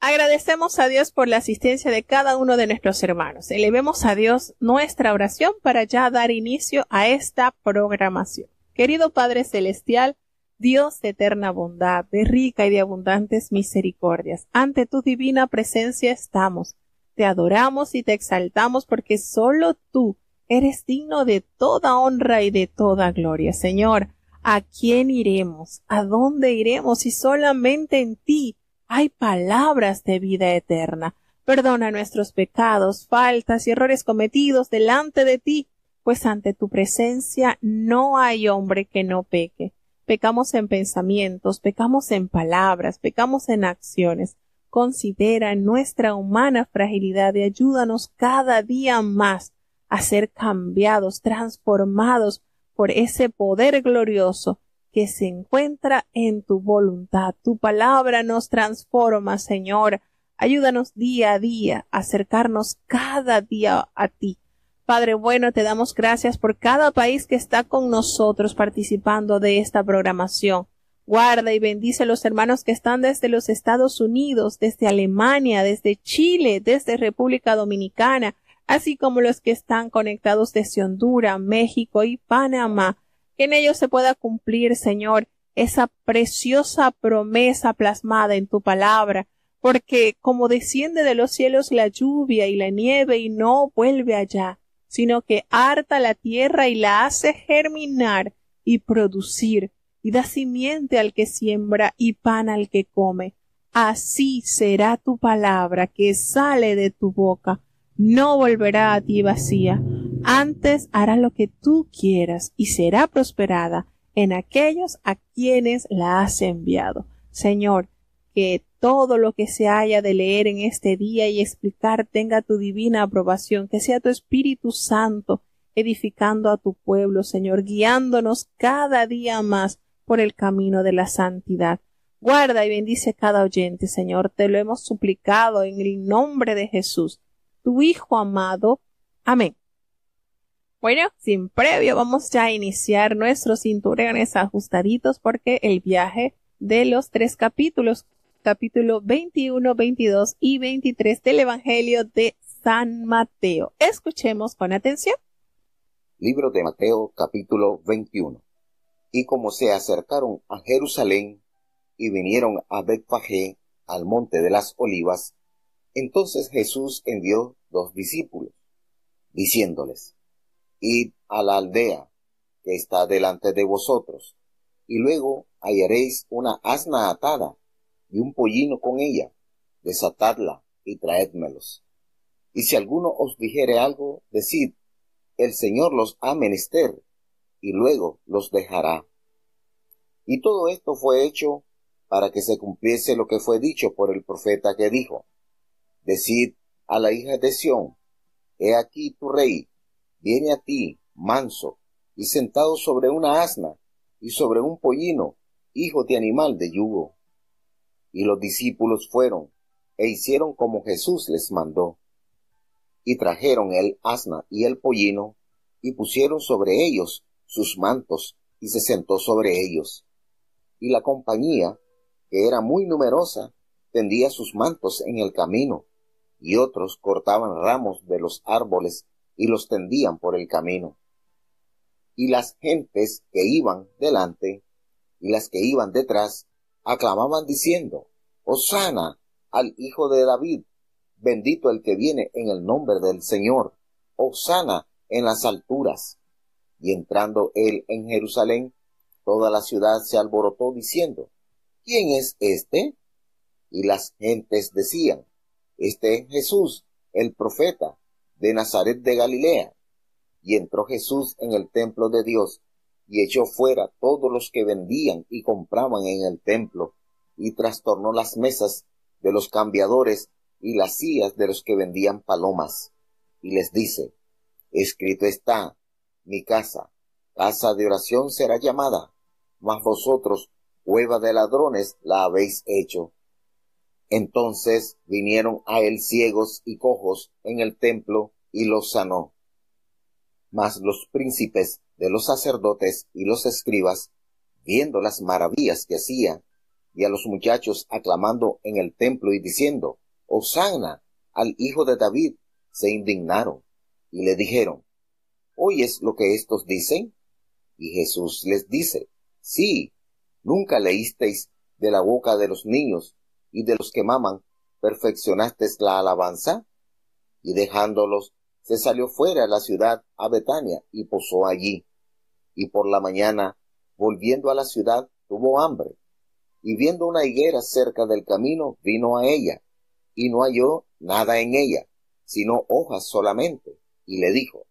Agradecemos a Dios por la asistencia de cada uno de nuestros hermanos. Elevemos a Dios nuestra oración para ya dar inicio a esta programación. Querido Padre Celestial, Dios de eterna bondad, de rica y de abundantes misericordias, ante tu divina presencia estamos. Te adoramos y te exaltamos porque solo tú eres digno de toda honra y de toda gloria. Señor, ¿a quién iremos? ¿A dónde iremos si solamente en ti hay palabras de vida eterna? Perdona nuestros pecados, faltas y errores cometidos delante de ti, pues ante tu presencia no hay hombre que no peque. Pecamos en pensamientos, pecamos en palabras, pecamos en acciones. Considera nuestra humana fragilidad y ayúdanos cada día más a ser cambiados, transformados por ese poder glorioso que se encuentra en tu voluntad. Tu palabra nos transforma, Señor. Ayúdanos día a día a acercarnos cada día a ti. Padre bueno, te damos gracias por cada país que está con nosotros participando de esta programación. Guarda y bendice a los hermanos que están desde los Estados Unidos, desde Alemania, desde Chile, desde República Dominicana, así como los que están conectados desde Honduras, México y Panamá. Que en ellos se pueda cumplir, Señor, esa preciosa promesa plasmada en tu palabra, porque como desciende de los cielos la lluvia y la nieve y no vuelve allá, sino que harta la tierra y la hace germinar y producir, y da simiente al que siembra y pan al que come. Así será tu palabra que sale de tu boca, no volverá a ti vacía, antes hará lo que tú quieras y será prosperada en aquellos a quienes la has enviado. Señor, que todo lo que se haya de leer en este día y explicar tenga tu divina aprobación, que sea tu Espíritu Santo edificando a tu pueblo, Señor, guiándonos cada día más por el camino de la santidad. Guarda y bendice cada oyente, Señor, te lo hemos suplicado en el nombre de Jesús, tu Hijo amado. Amén. Bueno, sin previo, vamos ya a iniciar nuestros cinturones ajustaditos porque el viaje de los 3 capítulos, capítulo 21, 22 y 23 del Evangelio de San Mateo. Escuchemos con atención. Libro de Mateo, capítulo 21. Y como se acercaron a Jerusalén y vinieron a Betfagé, al monte de las Olivas, entonces Jesús envió 2 discípulos, diciéndoles: Id a la aldea que está delante de vosotros, y luego hallaréis una asna atada y un pollino con ella, desatadla y traédmelos. Y si alguno os dijere algo, decid: el Señor los ha menester, y luego los dejará. Y todo esto fue hecho para que se cumpliese lo que fue dicho por el profeta que dijo: Decid a la hija de Sión: he aquí tu rey viene a ti, manso, y sentado sobre una asna, y sobre un pollino, hijo de animal de yugo. Y los discípulos fueron, e hicieron como Jesús les mandó. Y trajeron el asna y el pollino, y pusieron sobre ellos sus mantos, y se sentó sobre ellos. Y la compañía, que era muy numerosa, tendía sus mantos en el camino, y otros cortaban ramos de los árboles y los tendían por el camino. Y las gentes que iban delante y las que iban detrás aclamaban diciendo: Hosana al Hijo de David, bendito el que viene en el nombre del Señor, Hosana en las alturas. Y entrando él en Jerusalén, toda la ciudad se alborotó diciendo: ¿quién es este? Y las gentes decían: este es Jesús, el profeta, de Nazaret de Galilea. Y entró Jesús en el templo de Dios, y echó fuera todos los que vendían y compraban en el templo, y trastornó las mesas de los cambiadores y las sillas de los que vendían palomas. Y les dice: escrito está: mi casa, casa de oración será llamada, mas vosotros cueva de ladrones la habéis hecho. Entonces vinieron a él ciegos y cojos en el templo, y los sanó. Mas los príncipes de los sacerdotes y los escribas, viendo las maravillas que hacía, y a los muchachos aclamando en el templo y diciendo, Hosanna al Hijo de David, se indignaron y le dijeron, ¿oyes lo que estos dicen? Y Jesús les dice, sí, ¿nunca leísteis de la boca de los niños y de los que maman, perfeccionasteis la alabanza? Y dejándolos, se salió fuera de la ciudad a Betania y posó allí. Y por la mañana, volviendo a la ciudad, tuvo hambre. Y viendo una higuera cerca del camino, vino a ella, y no halló nada en ella, sino hojas solamente. Y le dijo,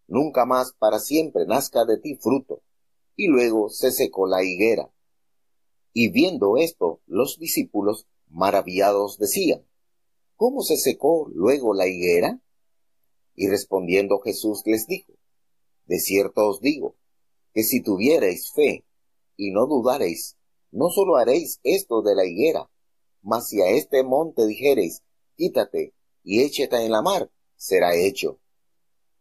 nunca más para siempre nazca de ti fruto. Y luego se secó la higuera. Y viendo esto, los discípulos, maravillados, decían, ¿cómo se secó luego la higuera? Y respondiendo Jesús les dijo, de cierto os digo, que si tuviereis fe y no dudareis, no sólo haréis esto de la higuera, mas si a este monte dijereis, quítate y échate en la mar, será hecho.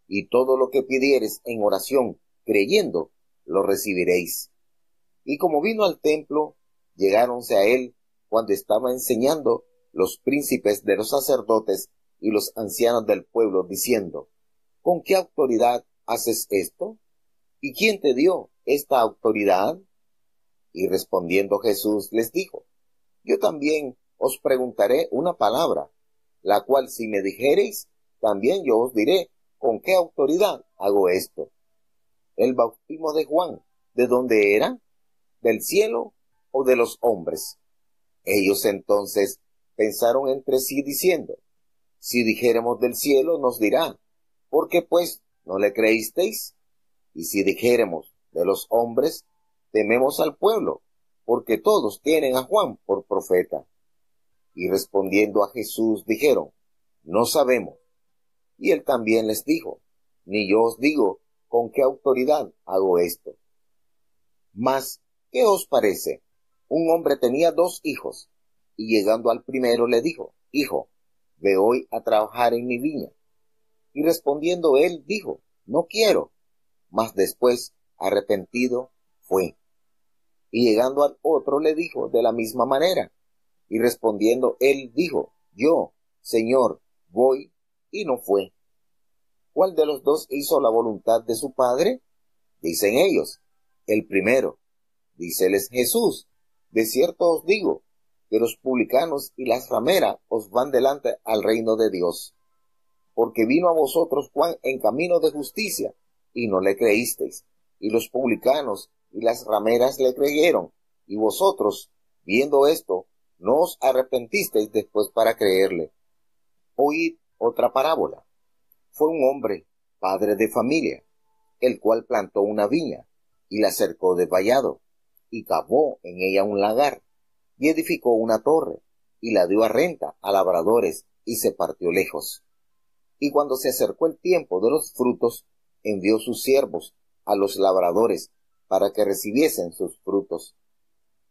Y todo lo que pidiereis en oración, creyendo, lo recibiréis. Y como vino al templo, llegáronse a él, cuando estaba enseñando, los príncipes de los sacerdotes y los ancianos del pueblo, diciendo, ¿con qué autoridad haces esto? ¿Y quién te dio esta autoridad? Y respondiendo Jesús les dijo, yo también os preguntaré una palabra, la cual si me dijereis, también yo os diré con qué autoridad hago esto. El bautismo de Juan, ¿de dónde era? ¿Del cielo o de los hombres? Ellos entonces pensaron entre sí diciendo, si dijéremos del cielo nos dirá, ¿por qué pues no le creísteis? Y si dijéremos de los hombres, tememos al pueblo, porque todos tienen a Juan por profeta. Y respondiendo a Jesús dijeron, no sabemos. Y él también les dijo, ni yo os digo con qué autoridad hago esto. Mas, ¿qué os parece? Un hombre tenía 2 hijos, y llegando al primero le dijo, hijo, ve hoy a trabajar en mi viña. Y respondiendo él dijo, no quiero. Mas después, arrepentido, fue. Y llegando al otro le dijo de la misma manera. Y respondiendo él dijo, yo, Señor, voy, y no fue. ¿Cuál de los 2 hizo la voluntad de su padre? Dicen ellos, el primero. Díceles Jesús, de cierto os digo, que los publicanos y las rameras os van delante al reino de Dios. Porque vino a vosotros Juan en camino de justicia, y no le creísteis, y los publicanos y las rameras le creyeron, y vosotros, viendo esto, no os arrepentisteis después para creerle. Oíd otra parábola. Fue un hombre, padre de familia, el cual plantó una viña, y la cercó de vallado, y cavó en ella un lagar, y edificó una torre, y la dio a renta a labradores, y se partió lejos. Y cuando se acercó el tiempo de los frutos, envió sus siervos a los labradores, para que recibiesen sus frutos.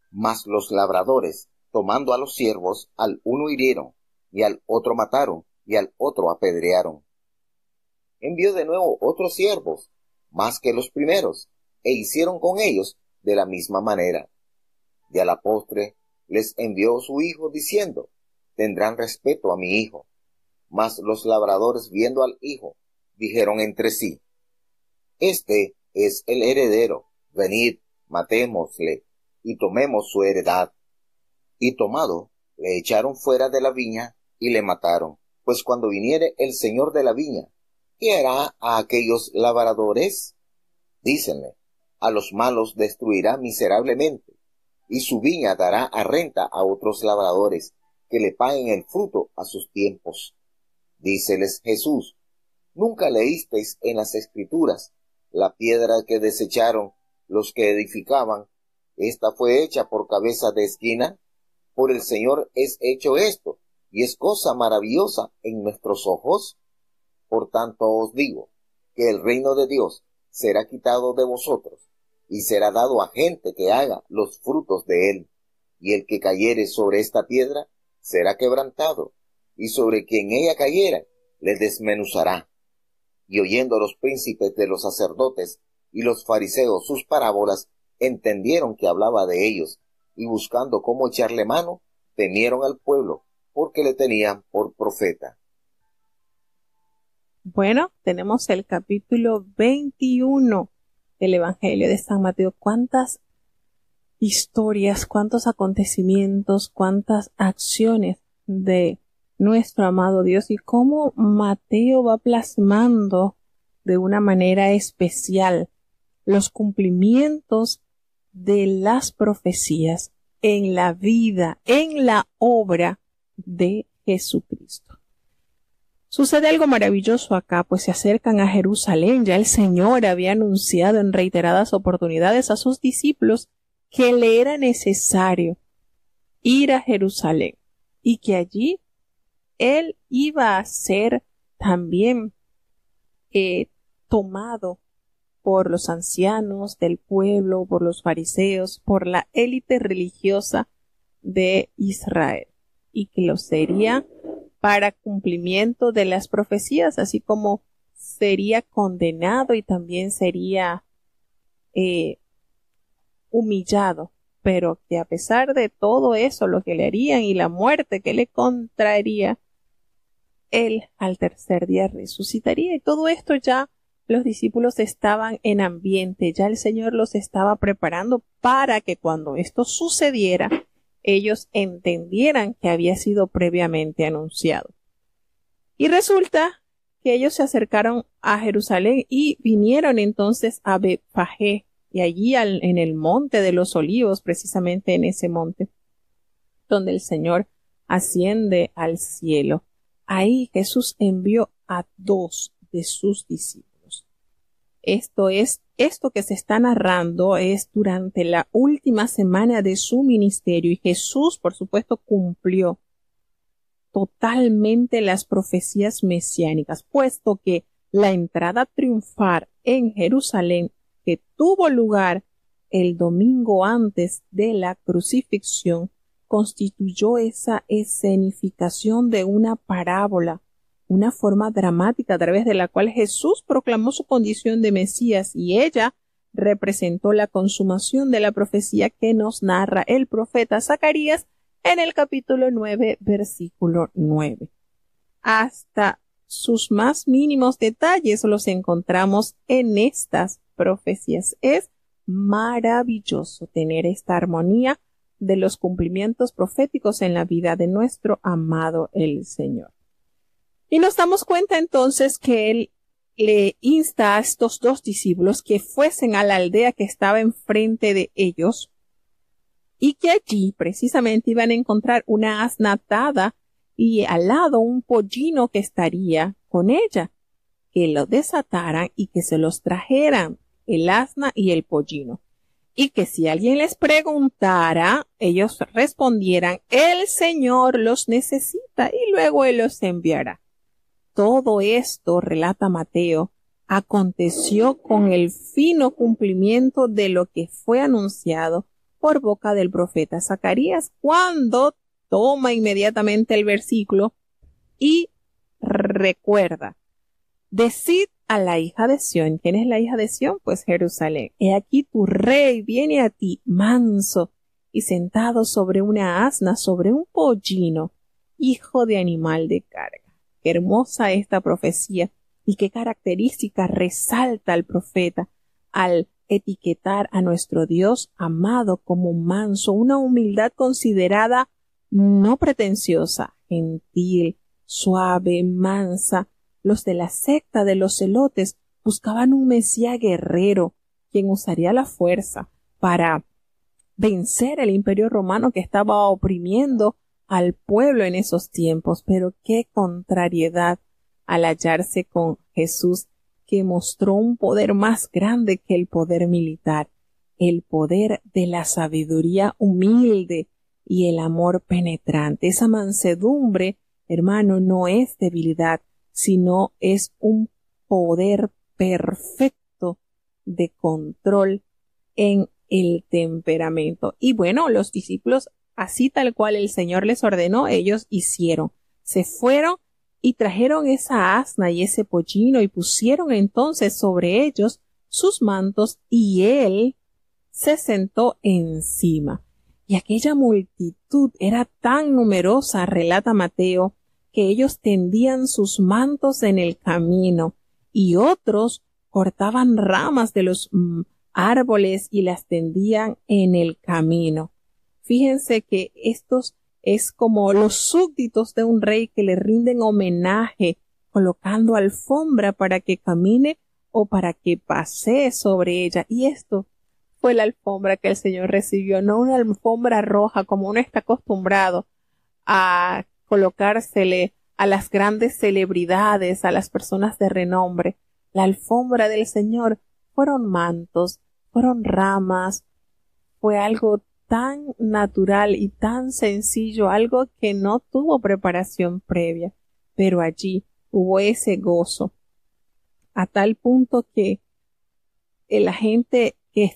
Mas los labradores, tomando a los siervos, al uno hirieron, y al otro mataron, y al otro apedrearon. Envió de nuevo otros siervos, más que los primeros, e hicieron con ellos de la misma manera. Y a la postre les envió su hijo, diciendo, tendrán respeto a mi hijo. Mas los labradores, viendo al hijo, dijeron entre sí, este es el heredero, venid, matémosle, y tomemos su heredad. Y tomado, le echaron fuera de la viña, y le mataron. Pues cuando viniere el señor de la viña, ¿qué hará a aquellos labradores? Dícenle, a los malos destruirá miserablemente, y su viña dará a renta a otros labradores, que le paguen el fruto a sus tiempos. Díceles Jesús, ¿nunca leísteis en las Escrituras la piedra que desecharon los que edificaban? Esta fue hecha por cabeza de esquina. Por el Señor es hecho esto, y es cosa maravillosa en nuestros ojos. Por tanto os digo, que el reino de Dios será quitado de vosotros, y será dado a gente que haga los frutos de él. Y el que cayere sobre esta piedra será quebrantado, y sobre quien ella cayera le desmenuzará. Y oyendo los príncipes de los sacerdotes y los fariseos sus parábolas, entendieron que hablaba de ellos, y buscando cómo echarle mano, temieron al pueblo, porque le tenían por profeta. Bueno, tenemos el capítulo 21 del Evangelio de San Mateo. ¿Cuántas historias, cuántos acontecimientos, cuántas acciones de nuestro amado Dios, y cómo Mateo va plasmando de una manera especial los cumplimientos de las profecías en la vida, en la obra de Jesucristo. Sucede algo maravilloso acá, pues se acercan a Jerusalén. Ya el Señor había anunciado en reiteradas oportunidades a sus discípulos que le era necesario ir a Jerusalén y que allí Él iba a ser también tomado por los ancianos del pueblo, por los fariseos, por la élite religiosa de Israel, y que lo sería para cumplimiento de las profecías, así como sería condenado y también sería humillado, pero que a pesar de todo eso, lo que le harían y la muerte que le contraería, Él al tercer día resucitaría. Y todo esto ya los discípulos estaban en ambiente, ya el Señor los estaba preparando para que cuando esto sucediera, ellos entendieran que había sido previamente anunciado. Y resulta que ellos se acercaron a Jerusalén y vinieron entonces a Betfagé, y allí en el monte de los olivos, precisamente en ese monte, donde el Señor asciende al cielo. Ahí Jesús envió a 2 de sus discípulos. Esto que se está narrando es durante la última semana de su ministerio, y Jesús, por supuesto, cumplió totalmente las profecías mesiánicas, puesto que la entrada triunfal en Jerusalén, que tuvo lugar el domingo antes de la crucifixión, constituyó esa escenificación de una parábola, una forma dramática a través de la cual Jesús proclamó su condición de Mesías, y ella representó la consumación de la profecía que nos narra el profeta Zacarías en el capítulo 9, versículo 9. Hasta sus más mínimos detalles los encontramos en estas profecías. Es maravilloso tener esta armonía de los cumplimientos proféticos en la vida de nuestro amado el Señor. Y nos damos cuenta entonces que Él le insta a estos 2 discípulos que fuesen a la aldea que estaba enfrente de ellos, y que allí precisamente iban a encontrar una asna atada y al lado un pollino que estaría con ella, que lo desataran y que se los trajeran, el asna y el pollino, y que si alguien les preguntara, ellos respondieran: el Señor los necesita y luego Él los enviará. Todo esto, relata Mateo, aconteció con el fino cumplimiento de lo que fue anunciado por boca del profeta Zacarías, cuando toma inmediatamente el versículo y recuerda: decid a la hija de Sión. ¿Quién es la hija de Sión? Pues Jerusalén. He aquí tu rey viene a ti, manso y sentado sobre una asna, sobre un pollino, hijo de animal de carga. Qué hermosa esta profecía, y qué característica resalta el profeta al etiquetar a nuestro Dios amado como manso, una humildad considerada no pretenciosa, gentil, suave, mansa. Los de la secta de los celotes buscaban un Mesías guerrero, quien usaría la fuerza para vencer el imperio romano que estaba oprimiendo al pueblo en esos tiempos. Pero qué contrariedad al hallarse con Jesús, que mostró un poder más grande que el poder militar, el poder de la sabiduría humilde y el amor penetrante. Esa mansedumbre, hermano, no es debilidad, sino es un poder perfecto de control en el temperamento. Y bueno, los discípulos, así tal cual el Señor les ordenó, ellos hicieron. Se fueron y trajeron esa asna y ese pollino, y pusieron entonces sobre ellos sus mantos, y Él se sentó encima. Y aquella multitud era tan numerosa, relata Mateo, que ellos tendían sus mantos en el camino y otros cortaban ramas de los árboles y las tendían en el camino. Fíjense que estos es como los súbditos de un rey que le rinden homenaje colocando alfombra para que camine o para que pasee sobre ella. Y esto fue la alfombra que el Señor recibió, no una alfombra roja como uno está acostumbrado a colocársele a las grandes celebridades, a las personas de renombre. La alfombra del Señor fueron mantos, fueron ramas, fue algo tan natural y tan sencillo, algo que no tuvo preparación previa, pero allí hubo ese gozo, a tal punto que la gente que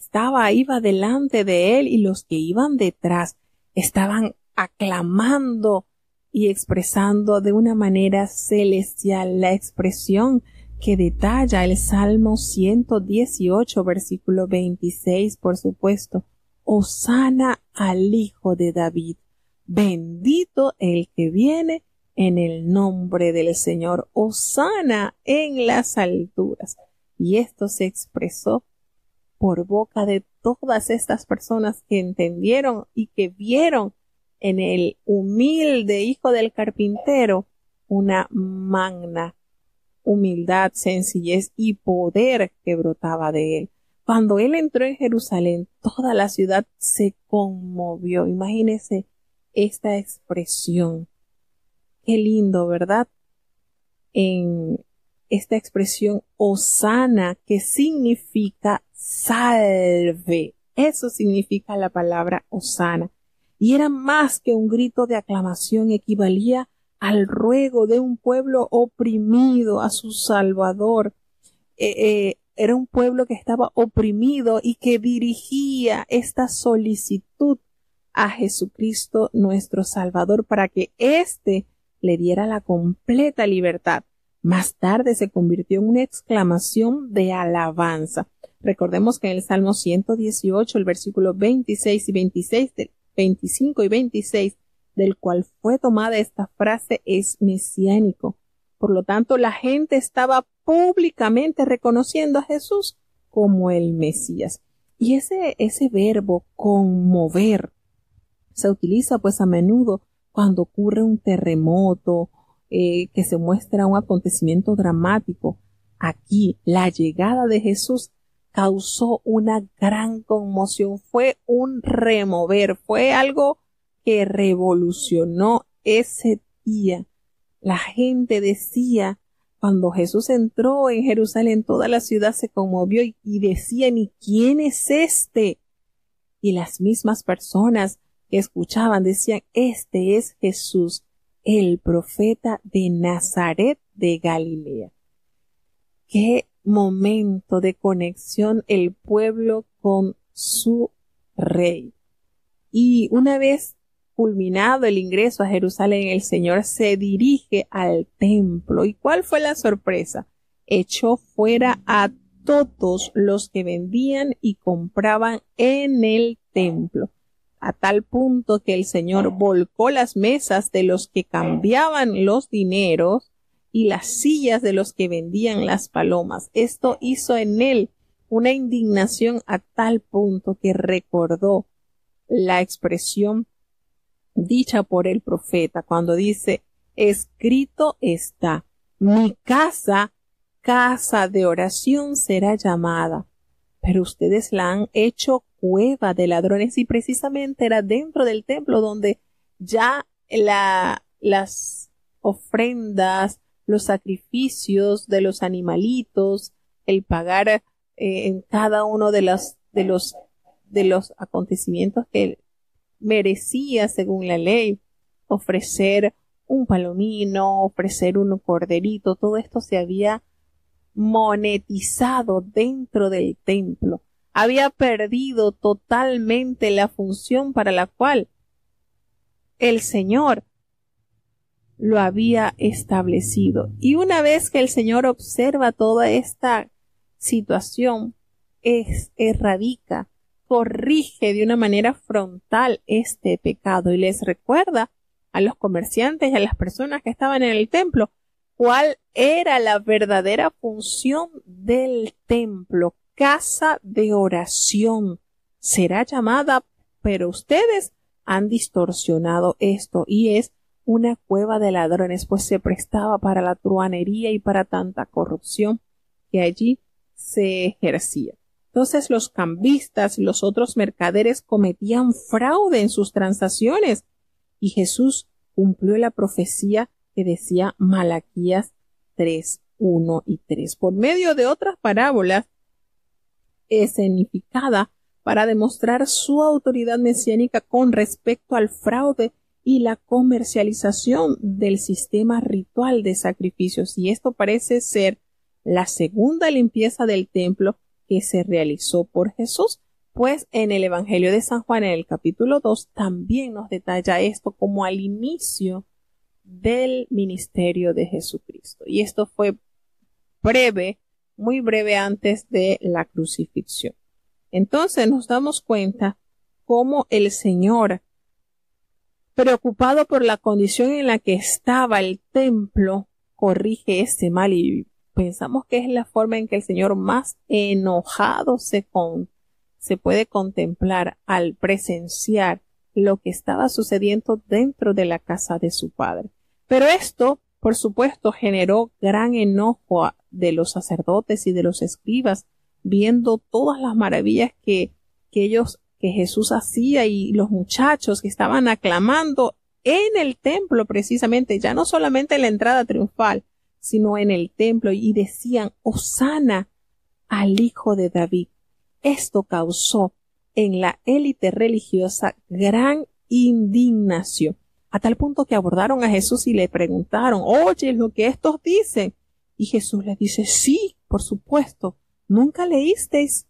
iba delante de él y los que iban detrás estaban aclamando y expresando de una manera celestial la expresión que detalla el Salmo 118, versículo 26, por supuesto. Hosana al Hijo de David. Bendito el que viene en el nombre del Señor. Hosana en las alturas. Y esto se expresó por boca de todas estas personas que entendieron y que vieron en el humilde hijo del carpintero una magna humildad, sencillez y poder que brotaba de él. Cuando él entró en Jerusalén, toda la ciudad se conmovió. Imagínese esta expresión. Qué lindo, ¿verdad? En esta expresión hosana, que significa salve. Eso significa la palabra hosana. Y era más que un grito de aclamación, equivalía al ruego de un pueblo oprimido a su Salvador. Era un pueblo que estaba oprimido y que dirigía esta solicitud a Jesucristo nuestro Salvador para que éste le diera la completa libertad. Más tarde se convirtió en una exclamación de alabanza. Recordemos que en el Salmo 118, el versículo 26 y 26, 25 y 26, del cual fue tomada esta frase, es mesiánico. Por lo tanto, la gente estaba públicamente reconociendo a Jesús como el Mesías. Y ese verbo conmover se utiliza pues a menudo cuando ocurre un terremoto, que se muestra un acontecimiento dramático. Aquí, la llegada de Jesús causó una gran conmoción, fue un remover, fue algo que revolucionó ese día. La gente decía, cuando Jesús entró en Jerusalén, toda la ciudad se conmovió y decían, ¿y quién es este? Y las mismas personas que escuchaban decían, este es Jesús, el profeta de Nazaret de Galilea. Qué momento de conexión el pueblo con su rey. Y una vez culminado el ingreso a Jerusalén, el Señor se dirige al templo. ¿Y cuál fue la sorpresa? Echó fuera a todos los que vendían y compraban en el templo, a tal punto que el Señor volcó las mesas de los que cambiaban los dineros y las sillas de los que vendían las palomas. Esto hizo en él una indignación a tal punto que recordó la expresión dicha por el profeta cuando dice, escrito está, mi casa, casa de oración será llamada, pero ustedes la han hecho cueva de ladrones. Y precisamente era dentro del templo donde ya las ofrendas, los sacrificios de los animalitos, el pagar en cada uno de los acontecimientos que merecía según la ley, ofrecer un palomino, ofrecer un corderito, todo esto se había monetizado dentro del templo. Había perdido totalmente la función para la cual el Señor lo había establecido. Y una vez que el Señor observa toda esta situación, erradica corrige de una manera frontal este pecado y les recuerda a los comerciantes y a las personas que estaban en el templo cuál era la verdadera función del templo. Casa de oración será llamada, pero ustedes han distorsionado esto y es una cueva de ladrones, pues se prestaba para la truhanería y para tanta corrupción que allí se ejercía. Entonces los cambistas y los otros mercaderes cometían fraude en sus transacciones y Jesús cumplió la profecía que decía Malaquías 3, 1 y 3 por medio de otras parábolas escenificada para demostrar su autoridad mesiánica con respecto al fraude y la comercialización del sistema ritual de sacrificios. Y esto parece ser la segunda limpieza del templo que se realizó por Jesús, pues en el Evangelio de San Juan, en el capítulo 2, también nos detalla esto como al inicio del ministerio de Jesucristo. Y esto fue breve, muy breve antes de la crucifixión. Entonces nos damos cuenta cómo el Señor, preocupado por la condición en la que estaba el templo, corrige este mal y pensamos que es la forma en que el Señor más enojado se puede contemplar al presenciar lo que estaba sucediendo dentro de la casa de su padre. Pero esto, por supuesto, generó gran enojo de los sacerdotes y de los escribas, viendo todas las maravillas que Jesús hacía y los muchachos que estaban aclamando en el templo precisamente, ya no solamente en la entrada triunfal, sino en el templo, y decían Hosana al Hijo de David. Esto causó en la élite religiosa gran indignación, a tal punto que abordaron a Jesús y le preguntaron, oye, lo que estos dicen. Y Jesús les dice, sí, por supuesto, ¿nunca leísteis?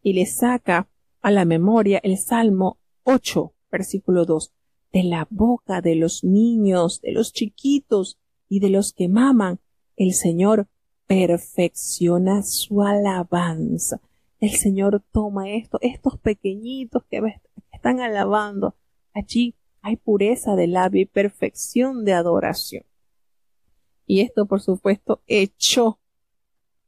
Y le saca a la memoria el Salmo 8, versículo 2, de la boca de los niños, de los chiquitos y de los que maman, el Señor perfecciona su alabanza. El Señor toma estos pequeñitos que están alabando. Allí hay pureza de labio y perfección de adoración. Y esto, por supuesto, echó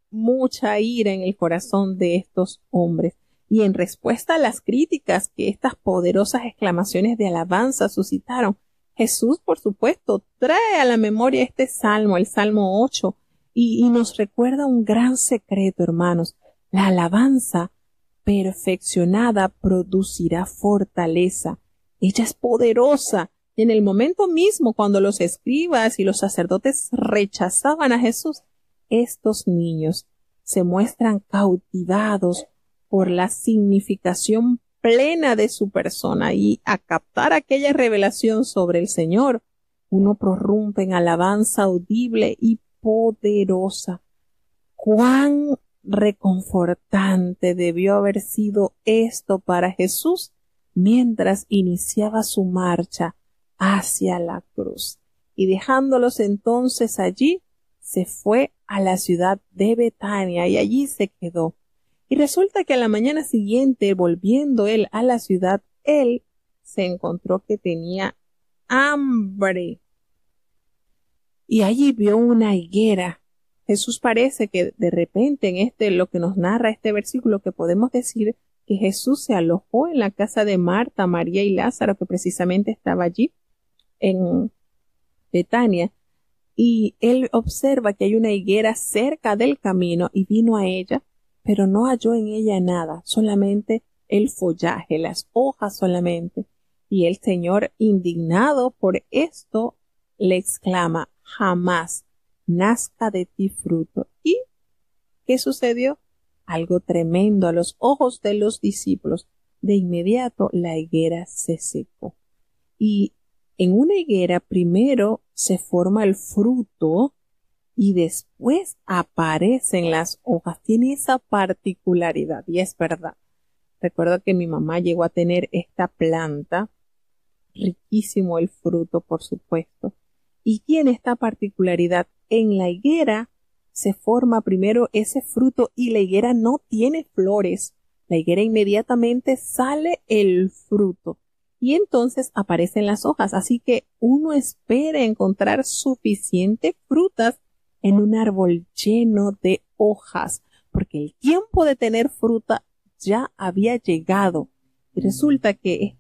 mucha ira en el corazón de estos hombres. Y en respuesta a las críticas que estas poderosas exclamaciones de alabanza suscitaron, Jesús, por supuesto, trae a la memoria este salmo, el Salmo 8, y nos recuerda un gran secreto, hermanos. La alabanza perfeccionada producirá fortaleza. Ella es poderosa. Y en el momento mismo cuando los escribas y los sacerdotes rechazaban a Jesús, estos niños se muestran cautivados por la significación plena de su persona, y a captar aquella revelación sobre el Señor, uno prorrumpe en alabanza audible y poderosa. Cuán reconfortante debió haber sido esto para Jesús mientras iniciaba su marcha hacia la cruz. Y dejándolos entonces allí, se fue a la ciudad de Betania y allí se quedó. Y resulta que a la mañana siguiente, volviendo él a la ciudad, él se encontró que tenía hambre. Y allí vio una higuera. Jesús parece que de repente en lo que nos narra este versículo, que podemos decir que Jesús se alojó en la casa de Marta, María y Lázaro, que precisamente estaba allí en Betania, y él observa que hay una higuera cerca del camino y vino a ella, pero no halló en ella nada, solamente el follaje, las hojas solamente. Y el Señor, indignado por esto, le exclama, jamás nazca de ti fruto. ¿Y qué sucedió? Algo tremendo a los ojos de los discípulos. De inmediato la higuera se secó. Y en una higuera primero se forma el fruto y después aparecen las hojas. Tiene esa particularidad y es verdad. Recuerdo que mi mamá llegó a tener esta planta, riquísimo el fruto, por supuesto, y tiene esta particularidad. En la higuera se forma primero ese fruto y la higuera no tiene flores, la higuera inmediatamente sale el fruto y entonces aparecen las hojas. Así que uno espera encontrar suficientes frutas en un árbol lleno de hojas, porque el tiempo de tener fruta ya había llegado. Y resulta que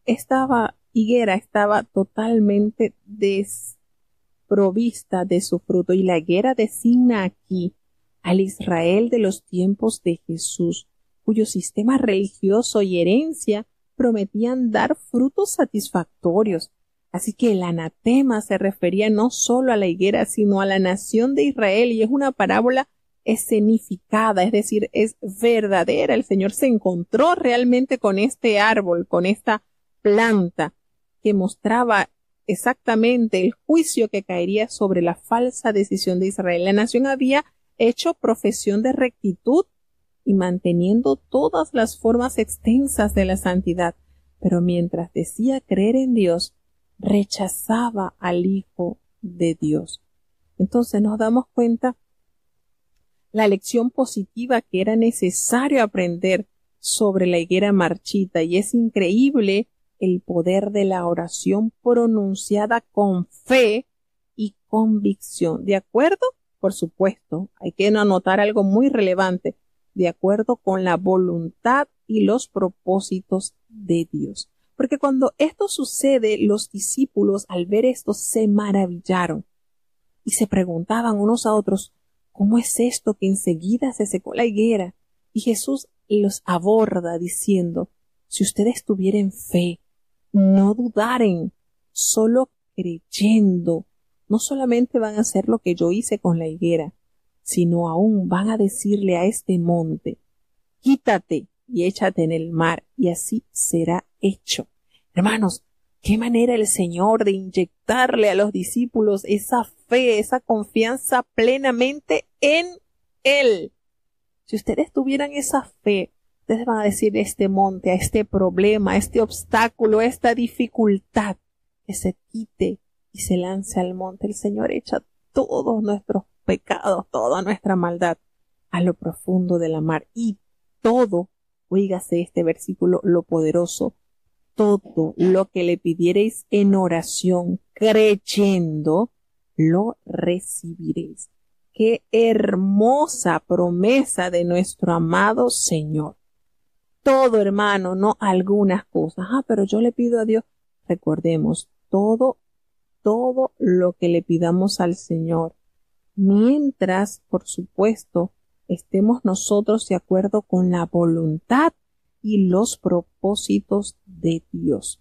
esta higuera estaba totalmente desprovista de su fruto, y la higuera designa aquí al Israel de los tiempos de Jesús, cuyo sistema religioso y herencia prometían dar frutos satisfactorios. Así que el anatema se refería no solo a la higuera, sino a la nación de Israel, y es una parábola escenificada, es decir, es verdadera. El Señor se encontró realmente con este árbol, con esta planta, que mostraba exactamente el juicio que caería sobre la falsa decisión de Israel. La nación había hecho profesión de rectitud y manteniendo todas las formas extensas de la santidad, pero mientras decía creer en Dios, rechazaba al Hijo de Dios. Entonces nos damos cuenta la lección positiva que era necesario aprender sobre la higuera marchita, y es increíble el poder de la oración pronunciada con fe y convicción. ¿De acuerdo? Por supuesto, hay que anotar algo muy relevante, de acuerdo con la voluntad y los propósitos de Dios. Porque cuando esto sucede, los discípulos al ver esto se maravillaron y se preguntaban unos a otros, ¿cómo es esto que enseguida se secó la higuera? Y Jesús los aborda diciendo, si ustedes tuvieran fe, no dudaren, solo creyendo, no solamente van a hacer lo que yo hice con la higuera, sino aún van a decirle a este monte, quítate y échate en el mar, y así será hecho. Hermanos, qué manera el Señor de inyectarle a los discípulos esa fe, esa confianza plenamente en Él. Si ustedes tuvieran esa fe, ustedes van a decir a este monte, a este problema, a este obstáculo, a esta dificultad, que se quite y se lance al monte. El Señor echa todos nuestros pecados, toda nuestra maldad a lo profundo de la mar, y todo, oígase este versículo, lo poderoso, todo lo que le pidiereis en oración, creyendo, lo recibiréis. Qué hermosa promesa de nuestro amado Señor. Todo, hermano, no algunas cosas. Pero yo le pido a Dios. Recordemos, todo lo que le pidamos al Señor, mientras, por supuesto, estemos nosotros de acuerdo con la voluntad y los propósitos de Dios.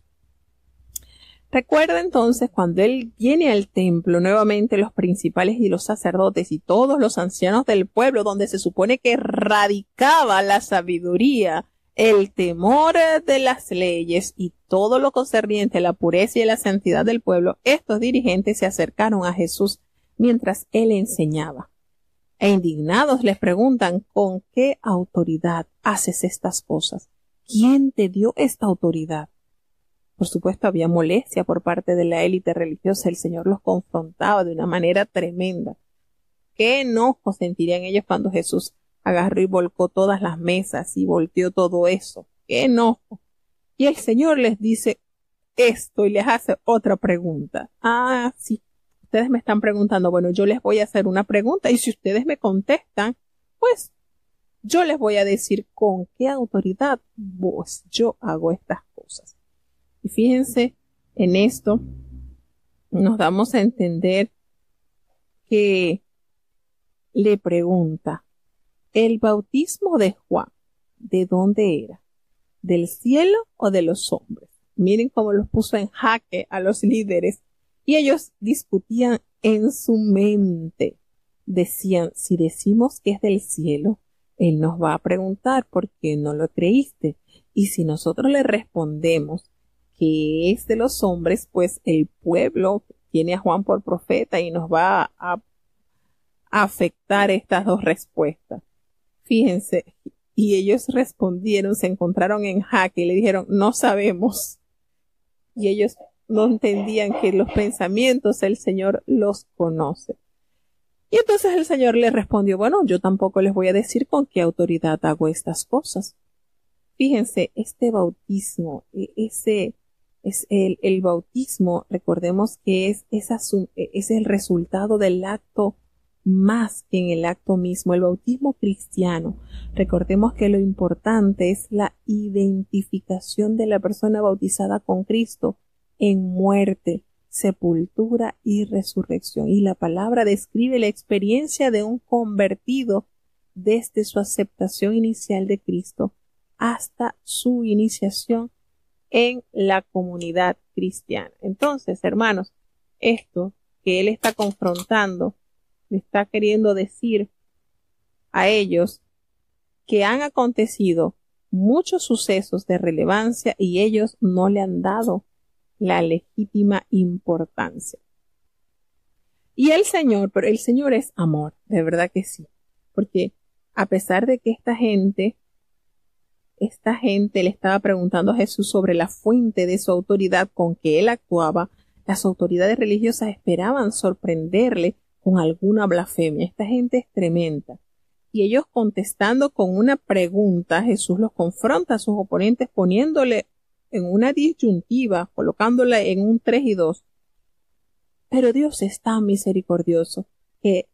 Recuerda entonces cuando él viene al templo, nuevamente los principales y los sacerdotes y todos los ancianos del pueblo, donde se supone que radicaba la sabiduría, el temor de las leyes y todo lo concerniente a la pureza y la santidad del pueblo, estos dirigentes se acercaron a Jesús mientras él enseñaba. E indignados les preguntan, ¿con qué autoridad haces estas cosas? ¿Quién te dio esta autoridad? Por supuesto, había molestia por parte de la élite religiosa. El Señor los confrontaba de una manera tremenda. Qué enojo sentirían ellos cuando Jesús agarró y volcó todas las mesas y volteó todo eso. ¡Qué enojo! Y el Señor les dice esto y les hace otra pregunta. Sí, ustedes me están preguntando. Bueno, yo les voy a hacer una pregunta y si ustedes me contestan, pues yo les voy a decir con qué autoridad pues yo hago estas cosas. Y fíjense, en esto nos damos a entender que le pregunta, ¿el bautismo de Juan de dónde era? ¿Del cielo o de los hombres? Miren cómo los puso en jaque a los líderes. Y ellos discutían en su mente. Decían, si decimos que es del cielo, él nos va a preguntar por qué no lo creíste. Y si nosotros le respondemos que es de los hombres, pues el pueblo tiene a Juan por profeta y nos va a afectar estas dos respuestas. Fíjense, y ellos respondieron, se encontraron en jaque y le dijeron, no sabemos. Y ellos no entendían que los pensamientos el Señor los conoce. Y entonces el Señor le respondió, bueno, yo tampoco les voy a decir con qué autoridad hago estas cosas. Fíjense, este bautismo, ese es el bautismo, recordemos que es el resultado del acto más que en el acto mismo. El bautismo cristiano, recordemos que lo importante es la identificación de la persona bautizada con Cristo en muerte, sepultura y resurrección. Y la palabra describe la experiencia de un convertido desde su aceptación inicial de Cristo hasta su iniciación en la comunidad cristiana. Entonces, hermanos, esto que él está confrontando, le está queriendo decir a ellos que han acontecido muchos sucesos de relevancia y ellos no le han dado la legítima importancia. Y pero el Señor es amor, de verdad que sí, porque a pesar de que esta gente le estaba preguntando a Jesús sobre la fuente de su autoridad con que él actuaba, las autoridades religiosas esperaban sorprenderle con alguna blasfemia. Esta gente es tremenda. Y ellos contestando con una pregunta, Jesús los confronta a sus oponentes poniéndole en una disyuntiva, colocándola en un 3 y 2. Pero Dios es tan misericordioso que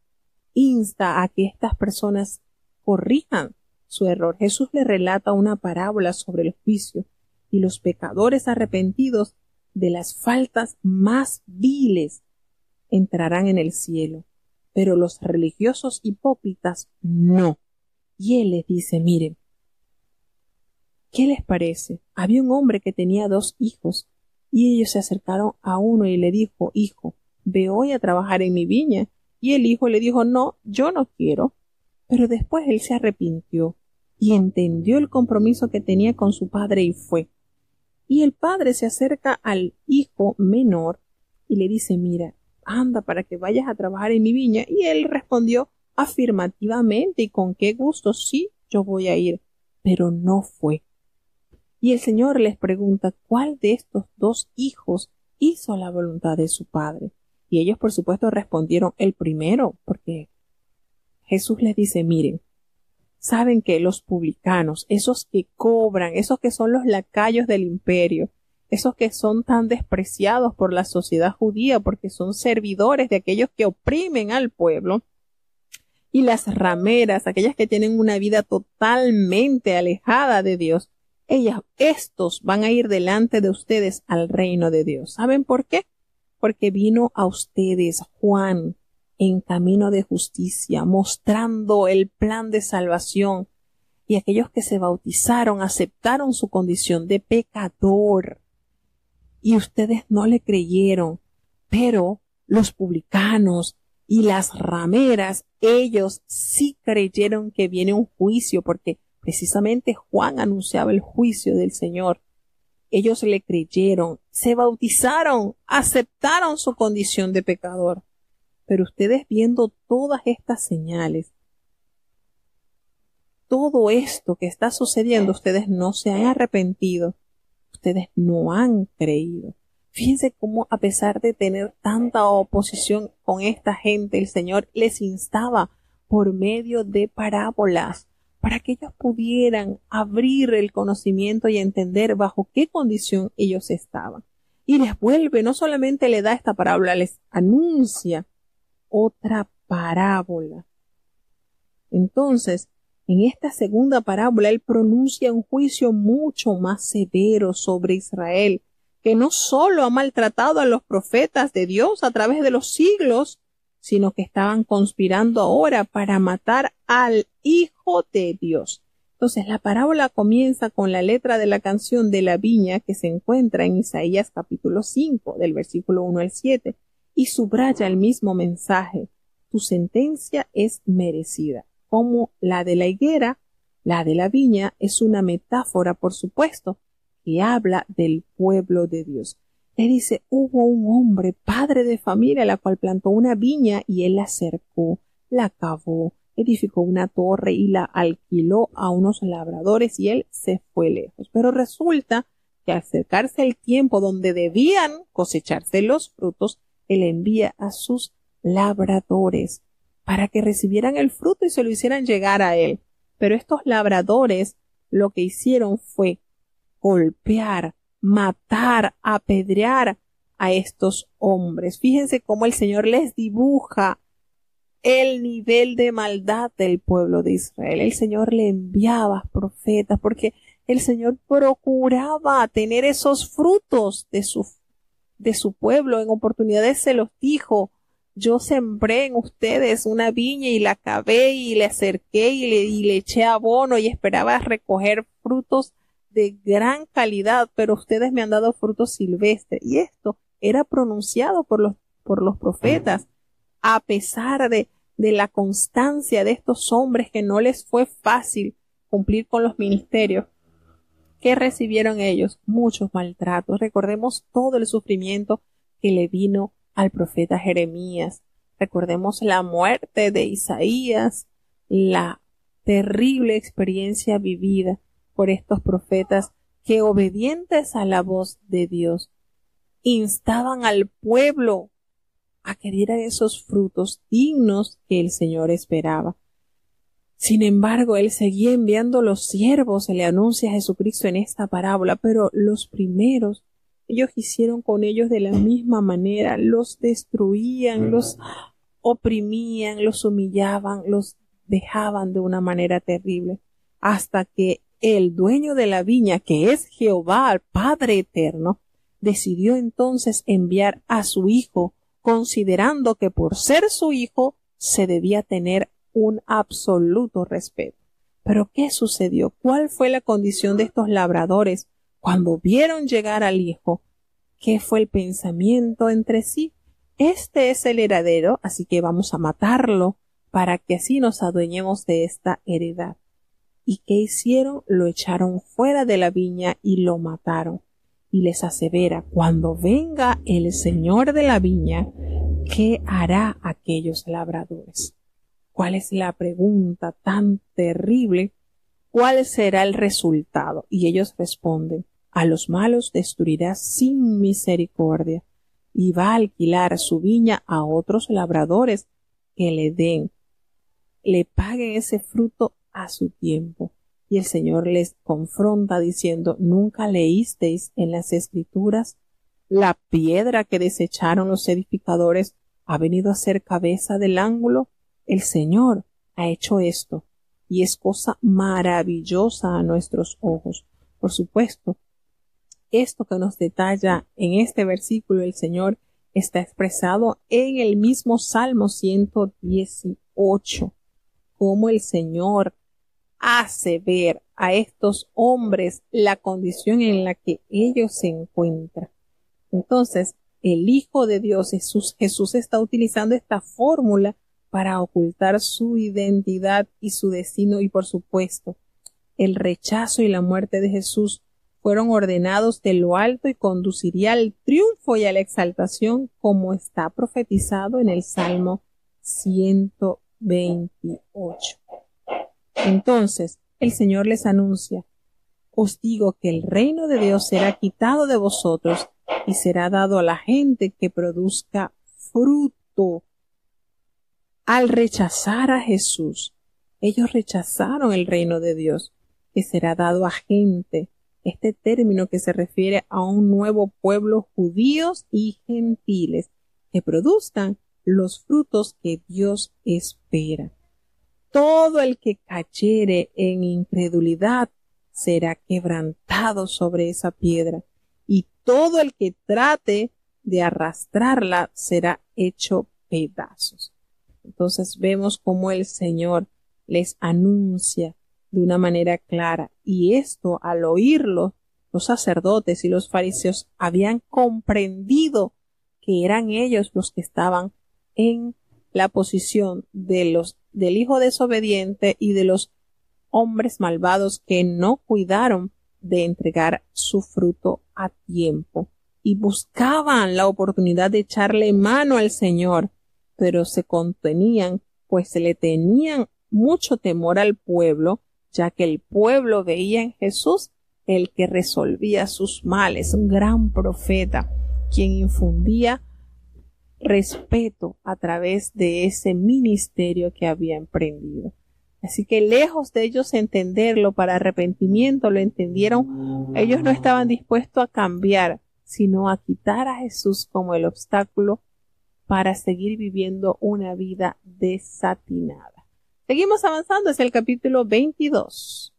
insta a que estas personas corrijan su error. Jesús le relata una parábola sobre el juicio y los pecadores arrepentidos de las faltas más viles entrarán en el cielo, pero los religiosos hipócritas no. Y él les dice, miren, ¿qué les parece? Había un hombre que tenía 2 hijos y ellos se acercaron a uno y le dijo, hijo, ve hoy a trabajar en mi viña. Y el hijo le dijo, no, yo no quiero. Pero después él se arrepintió y entendió el compromiso que tenía con su padre y fue. Y el padre se acerca al hijo menor y le dice, mira, anda para que vayas a trabajar en mi viña. Y él respondió afirmativamente y con qué gusto, sí, yo voy a ir. Pero no fue. Y el Señor les pregunta, ¿cuál de estos 2 hijos hizo la voluntad de su padre? Y ellos, por supuesto, respondieron el primero, porque Jesús les dice, miren, saben que los publicanos, esos que cobran, esos que son los lacayos del imperio, esos que son tan despreciados por la sociedad judía porque son servidores de aquellos que oprimen al pueblo, y las rameras, aquellas que tienen una vida totalmente alejada de Dios, estos van a ir delante de ustedes al reino de Dios. ¿Saben por qué? Porque vino a ustedes Juan en camino de justicia, mostrando el plan de salvación, y aquellos que se bautizaron aceptaron su condición de pecador, y ustedes no le creyeron, pero los publicanos y las rameras, ellos sí creyeron que viene un juicio, porque precisamente Juan anunciaba el juicio del Señor. Ellos le creyeron, se bautizaron, aceptaron su condición de pecador. Pero ustedes viendo todas estas señales, todo esto que está sucediendo, ustedes no se han arrepentido, ustedes no han creído. Fíjense cómo a pesar de tener tanta oposición con esta gente, el Señor les instaba por medio de parábolas para que ellos pudieran abrir el conocimiento y entender bajo qué condición ellos estaban. Y les vuelve, no solamente le da esta parábola, les anuncia otra parábola. Entonces, en esta segunda parábola, él pronuncia un juicio mucho más severo sobre Israel, que no solo ha maltratado a los profetas de Dios a través de los siglos, sino que estaban conspirando ahora para matar al Hijo de Dios. Entonces, la parábola comienza con la letra de la canción de la viña que se encuentra en Isaías capítulo 5, del versículo 1 al 7, y subraya el mismo mensaje: tu sentencia es merecida. Como la de la higuera, la de la viña es una metáfora, por supuesto, que habla del pueblo de Dios. Le dice, hubo un hombre, padre de familia, la cual plantó una viña y él la cercó, la cavó, edificó una torre y la alquiló a unos labradores y él se fue lejos. Pero resulta que al acercarse el tiempo donde debían cosecharse los frutos, él envía a sus labradores para que recibieran el fruto y se lo hicieran llegar a él. Pero estos labradores lo que hicieron fue golpear, matar, apedrear a estos hombres. Fíjense cómo el Señor les dibuja el nivel de maldad del pueblo de Israel. El Señor le enviaba profetas porque el Señor procuraba tener esos frutos de su pueblo. En oportunidades se los dijo: yo sembré en ustedes una viña y la cavé y le acerqué y le eché abono y esperaba recoger frutos de gran calidad, pero ustedes me han dado frutos silvestres. Y esto era pronunciado por los profetas, a pesar de la constancia de estos hombres que no les fue fácil cumplir con los ministerios. ¿Qué recibieron ellos? Muchos maltratos. Recordemos todo el sufrimiento que le vino al profeta Jeremías. Recordemos la muerte de Isaías, la terrible experiencia vivida por estos profetas que, obedientes a la voz de Dios, instaban al pueblo a que diera esos frutos dignos que el Señor esperaba. Sin embargo, Él seguía enviando los siervos, se le anuncia a Jesucristo en esta parábola, pero los primeros, ellos hicieron con ellos de la misma manera, los destruían, los oprimían, los humillaban, los dejaban de una manera terrible, hasta que el dueño de la viña, que es Jehová, el Padre eterno, decidió entonces enviar a su hijo, considerando que por ser su hijo se debía tener un absoluto respeto. Pero ¿qué sucedió? ¿Cuál fue la condición de estos labradores cuando vieron llegar al hijo? ¿Qué fue el pensamiento entre sí? Este es el heredero, así que vamos a matarlo para que así nos adueñemos de esta heredad. ¿Y qué hicieron? Lo echaron fuera de la viña y lo mataron. Y les asevera: cuando venga el Señor de la viña, ¿qué hará aquellos labradores? ¿Cuál es la pregunta tan terrible? ¿Cuál será el resultado? Y ellos responden: a los malos destruirá sin misericordia, y va a alquilar su viña a otros labradores que le paguen ese fruto a su tiempo. Y el Señor les confronta diciendo: ¿nunca leísteis en las Escrituras? La piedra que desecharon los edificadores ha venido a ser cabeza del ángulo. El Señor ha hecho esto, y es cosa maravillosa a nuestros ojos. Por supuesto, esto que nos detalla en este versículo el Señor está expresado en el mismo Salmo 118, como el Señor hace ver a estos hombres la condición en la que ellos se encuentran. Entonces, el Hijo de Dios, Jesús está utilizando esta fórmula para ocultar su identidad y su destino, y por supuesto, el rechazo y la muerte de Jesús fueron ordenados de lo alto y conduciría al triunfo y a la exaltación, como está profetizado en el Salmo 128. Entonces, el Señor les anuncia: os digo que el reino de Dios será quitado de vosotros y será dado a la gente que produzca fruto. Al rechazar a Jesús, ellos rechazaron el reino de Dios, que será dado a gente. Este término que se refiere a un nuevo pueblo, judíos y gentiles, que produzcan los frutos que Dios espera. Todo el que cayere en incredulidad será quebrantado sobre esa piedra, y todo el que trate de arrastrarla será hecho pedazos. Entonces vemos cómo el Señor les anuncia de una manera clara, y esto, al oírlo, los sacerdotes y los fariseos habían comprendido que eran ellos los que estaban en la posición del hijo desobediente y de los hombres malvados que no cuidaron de entregar su fruto a tiempo, y buscaban la oportunidad de echarle mano al Señor, pero se contenían, pues se le tenían mucho temor al pueblo, ya que el pueblo veía en Jesús el que resolvía sus males, un gran profeta, quien infundía respeto a través de ese ministerio que había emprendido. Así que lejos de ellos entenderlo para arrepentimiento, lo entendieron, ellos no estaban dispuestos a cambiar, sino a quitar a Jesús como el obstáculo para seguir viviendo una vida desatinada. Seguimos avanzando, es el capítulo 22.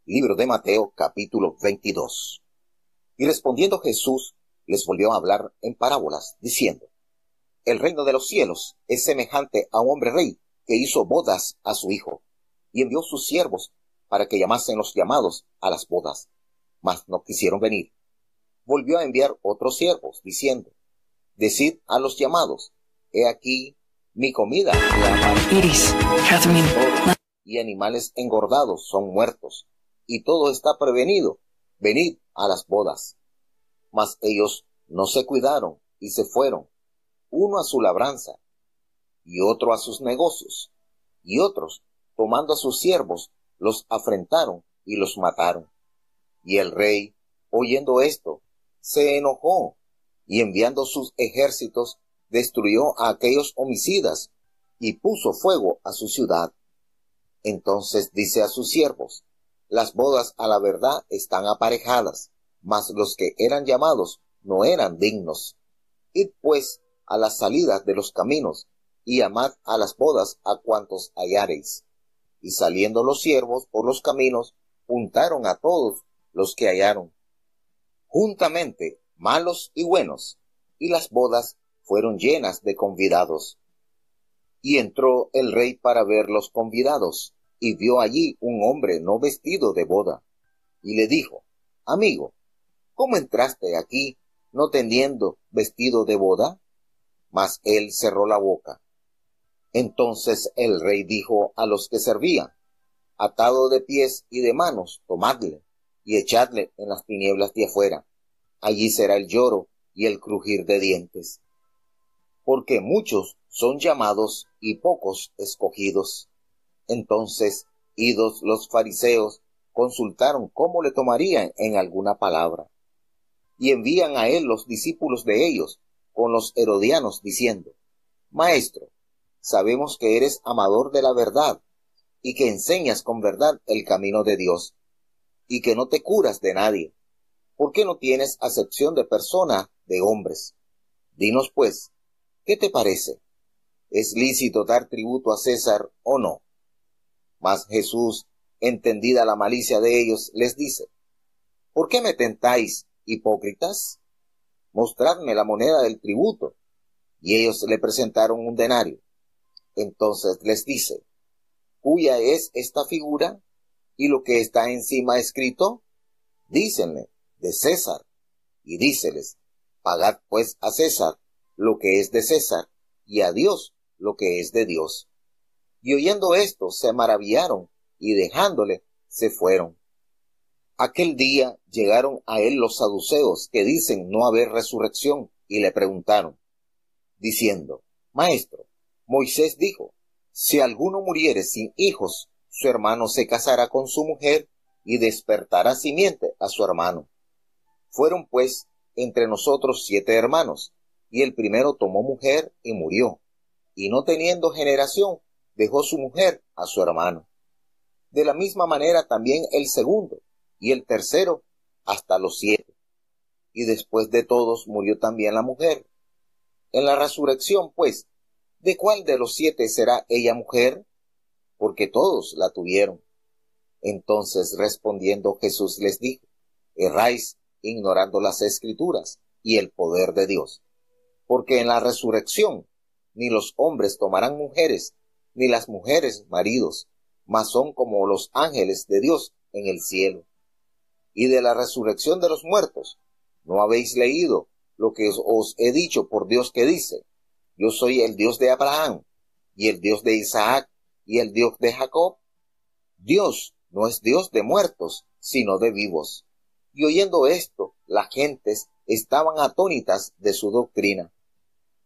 Libro de Mateo, capítulo 22. Y respondiendo Jesús, les volvió a hablar en parábolas, diciendo: El reino de los cielos es semejante a un hombre rey que hizo bodas a su hijo, y envió sus siervos para que llamasen los llamados a las bodas, mas no quisieron venir. Volvió a enviar otros siervos, diciendo: Decid a los llamados: He aquí mi comida y animales engordados son muertos, y todo está prevenido, venid a las bodas. Mas ellos no se cuidaron y se fueron, uno a su labranza, y otro a sus negocios, y otros, tomando a sus siervos, los afrentaron y los mataron. Y el rey, oyendo esto, se enojó, y enviando sus ejércitos, destruyó a aquellos homicidas, y puso fuego a su ciudad. Entonces dice a sus siervos: Las bodas a la verdad están aparejadas, mas los que eran llamados no eran dignos. Id pues a las salidas de los caminos, y llamad a las bodas a cuantos hallareis. Y saliendo los siervos por los caminos, juntaron a todos los que hallaron, juntamente malos y buenos, y las bodas fueron llenas de convidados. Y entró el rey para ver los convidados, y vio allí un hombre no vestido de boda, y le dijo: Amigo, ¿cómo entraste aquí no teniendo vestido de boda? Mas él cerró la boca. Entonces el rey dijo a los que servían: Atado de pies y de manos, tomadle, y echadle en las tinieblas de afuera. Allí será el lloro y el crujir de dientes. Porque muchos son llamados y pocos escogidos. Entonces, idos los fariseos, consultaron cómo le tomarían en alguna palabra. Y envían a él los discípulos de ellos con los herodianos, diciendo: Maestro, sabemos que eres amador de la verdad, y que enseñas con verdad el camino de Dios, y que no te curas de nadie, porque no tienes acepción de persona de hombres. Dinos pues, ¿qué te parece? ¿Es lícito dar tributo a César o no? Mas Jesús, entendida la malicia de ellos, les dice: ¿Por qué me tentáis, hipócritas? Mostradme la moneda del tributo. Y ellos le presentaron un denario. Entonces les dice: ¿Cuya es esta figura? ¿Y lo que está encima escrito? Dícenle: de César. Y díceles: Pagad pues a César lo que es de César, y a Dios lo que es de Dios. Y oyendo esto se maravillaron, y dejándole se fueron. Aquel día llegaron a él los saduceos, que dicen no haber resurrección, y le preguntaron, diciendo: Maestro, Moisés dijo: Si alguno muriere sin hijos, su hermano se casará con su mujer, y despertará simiente a su hermano. Fueron pues entre nosotros 7 hermanos, y el primero tomó mujer y murió, y no teniendo generación, dejó su mujer a su hermano. De la misma manera también el segundo, y el tercero, hasta los 7. Y después de todos murió también la mujer. En la resurrección, pues, ¿de cuál de los 7 será ella mujer? Porque todos la tuvieron. Entonces respondiendo Jesús les dijo: Erráis ignorando las Escrituras y el poder de Dios. Porque en la resurrección ni los hombres tomarán mujeres, ni las mujeres maridos, mas son como los ángeles de Dios en el cielo. Y de la resurrección de los muertos, ¿no habéis leído lo que os he dicho por Dios, que dice: Yo soy el Dios de Abraham, y el Dios de Isaac, y el Dios de Jacob? Dios no es Dios de muertos, sino de vivos. Y oyendo esto, las gentes estaban atónitas de su doctrina.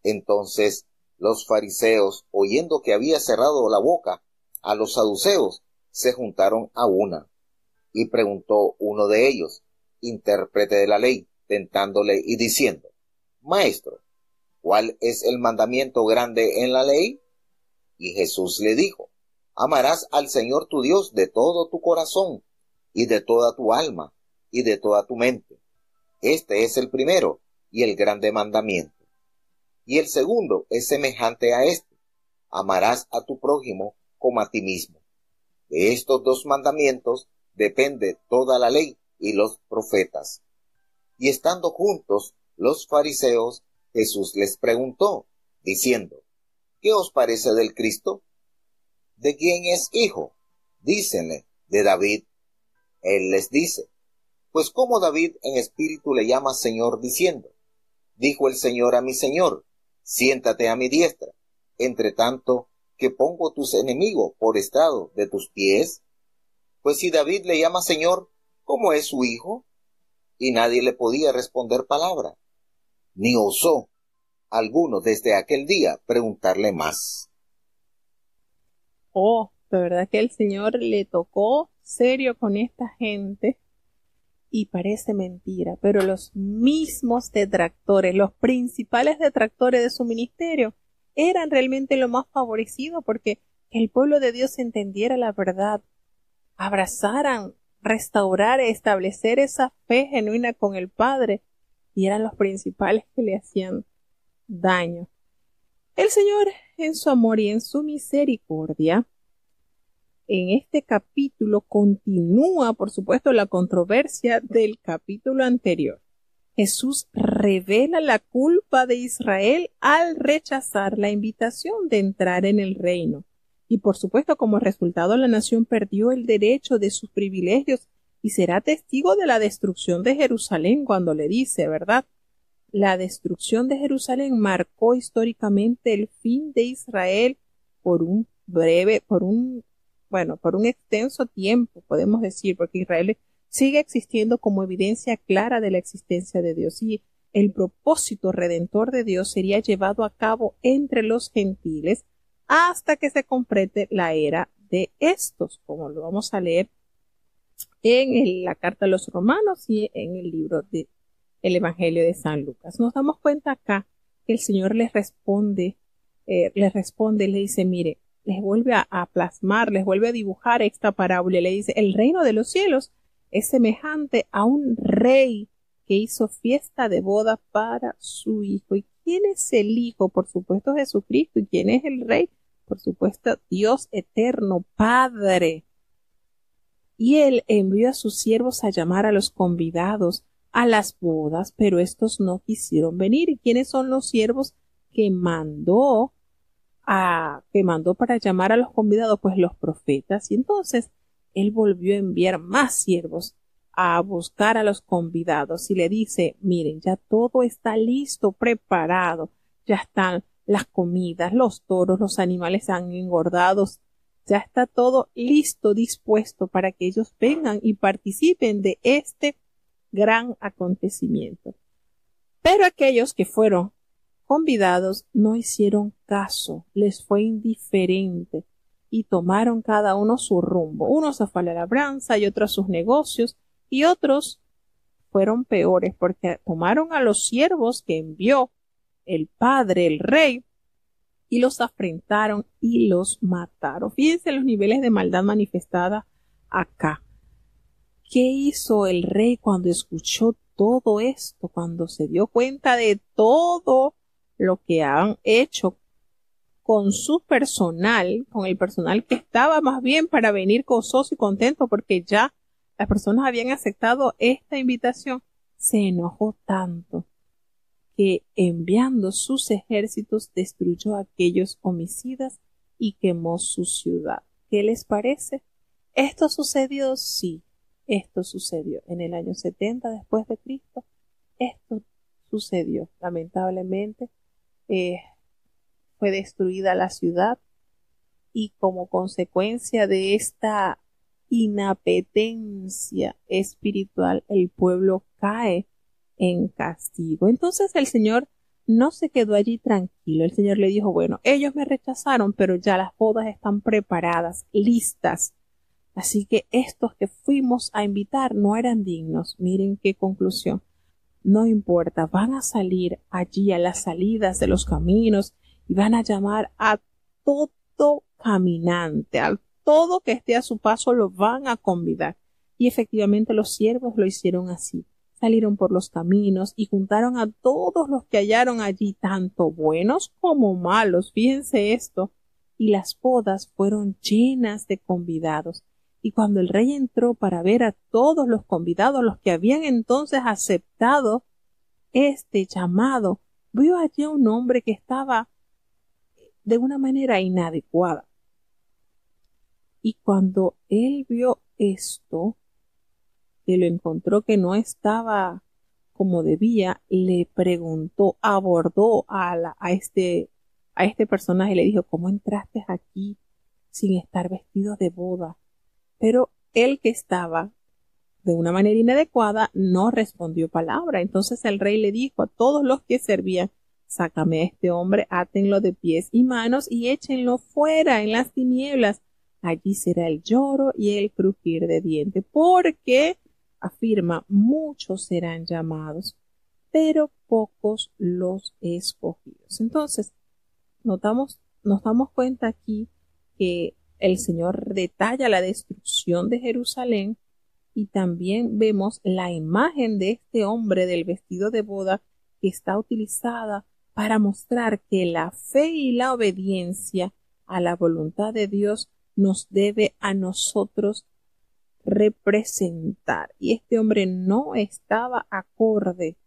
Entonces los fariseos, oyendo que había cerrado la boca a los saduceos, se juntaron a una. Y preguntó uno de ellos, intérprete de la ley, tentándole y diciendo: Maestro, ¿cuál es el mandamiento grande en la ley? Y Jesús le dijo: Amarás al Señor tu Dios de todo tu corazón, y de toda tu alma, y de toda tu mente. Este es el primero y el grande mandamiento. Y el segundo es semejante a este: amarás a tu prójimo como a ti mismo. De estos dos mandamientos depende toda la ley y los profetas. Y estando juntos los fariseos, Jesús les preguntó, diciendo: ¿Qué os parece del Cristo? ¿De quién es hijo? Dícenle: de David. Él les dice: Pues cómo David en espíritu le llama Señor, diciendo: Dijo el Señor a mi Señor: Siéntate a mi diestra, entre tanto que pongo tus enemigos por estrado de tus pies. Pues si David le llama Señor, ¿cómo es su hijo? Y nadie le podía responder palabra, ni osó alguno desde aquel día preguntarle más. Oh, de verdad que el Señor le tocó serio con esta gente y parece mentira, pero los mismos detractores, los principales detractores de su ministerio, eran realmente lo más favorecido porque el pueblo de Dios entendiera la verdad, abrazaran, restaurar, establecer esa fe genuina con el Padre, y eran los principales que le hacían daño. El Señor, en su amor y en su misericordia, en este capítulo continúa, por supuesto, la controversia del capítulo anterior. Jesús revela la culpa de Israel al rechazar la invitación de entrar en el reino. Y por supuesto, como resultado, la nación perdió el derecho de sus privilegios y será testigo de la destrucción de Jerusalén cuando le dice, ¿verdad? La destrucción de Jerusalén marcó históricamente el fin de Israel por un extenso tiempo, podemos decir, porque Israel sigue existiendo como evidencia clara de la existencia de Dios y el propósito redentor de Dios sería llevado a cabo entre los gentiles hasta que se complete la era de estos, como lo vamos a leer en la carta a los Romanos y en el libro de el Evangelio de San Lucas. Nos damos cuenta acá que el Señor les responde, le dice, mire, les vuelve a plasmar, les vuelve a dibujar esta parábola, le dice, el reino de los cielos es semejante a un rey que hizo fiesta de boda para su hijo. ¿Y quién es el hijo? Por supuesto Jesucristo. ¿Y quién es el rey? Por supuesto Dios eterno, Padre. Y él envió a sus siervos a llamar a los convidados a las bodas, pero estos no quisieron venir. ¿Y quiénes son los siervos que mandó para llamar a los convidados? Pues los profetas. Y entonces él volvió a enviar más siervos a buscar a los convidados y le dice, miren, ya todo está listo, preparado, ya están las comidas, los toros, los animales han engordado, ya está todo listo, dispuesto para que ellos vengan y participen de este gran acontecimiento. Pero aquellos que fueron convidados no hicieron caso, les fue indiferente y tomaron cada uno su rumbo. Uno se fue a la labranza y otro a sus negocios y otros fueron peores porque tomaron a los siervos que envió el padre, el rey, y los afrentaron y los mataron. Fíjense los niveles de maldad manifestada acá. ¿Qué hizo el rey cuando escuchó todo esto? Cuando se dio cuenta de todo lo que han hecho con su personal, con el personal que estaba más bien para venir gozoso y contento porque ya las personas habían aceptado esta invitación, se enojó tanto que enviando sus ejércitos destruyó a aquellos homicidas y quemó su ciudad. ¿Qué les parece? ¿Esto sucedió? Sí, esto sucedió en el año 70 después de Cristo. Esto sucedió, lamentablemente. Fue destruida la ciudad y como consecuencia de esta inapetencia espiritual el pueblo cae en castigo. Entonces el Señor no se quedó allí tranquilo. El Señor le dijo, bueno, ellos me rechazaron, pero ya las bodas están preparadas, listas. Así que estos que fuimos a invitar no eran dignos. Miren qué conclusión. no importa, van a salir allí a las salidas de los caminos y van a llamar a todo caminante, a todo que esté a su paso lo van a convidar. Y efectivamente los siervos lo hicieron así. Salieron por los caminos y juntaron a todos los que hallaron allí, tanto buenos como malos. Fíjense esto. Y las bodas fueron llenas de convidados. Y cuando el rey entró para ver a todos los convidados, los que habían entonces aceptado este llamado, vio allí a un hombre que estaba de una manera inadecuada. Y cuando él vio esto, que lo encontró que no estaba como debía, le preguntó, abordó a este personaje y le dijo, ¿cómo entraste aquí sin estar vestido de boda? Pero él, que estaba de una manera inadecuada, no respondió palabra. Entonces el rey le dijo a todos los que servían, sácame a este hombre, átenlo de pies y manos y échenlo fuera en las tinieblas. Allí será el lloro y el crujir de dientes, porque, afirma, muchos serán llamados, pero pocos los escogidos. Entonces, nos damos cuenta aquí que el Señor detalla la destrucción de Jerusalén y también vemos la imagen de este hombre del vestido de boda que está utilizada para mostrar que la fe y la obediencia a la voluntad de Dios nos debe a nosotros representar. Y este hombre no estaba acorde.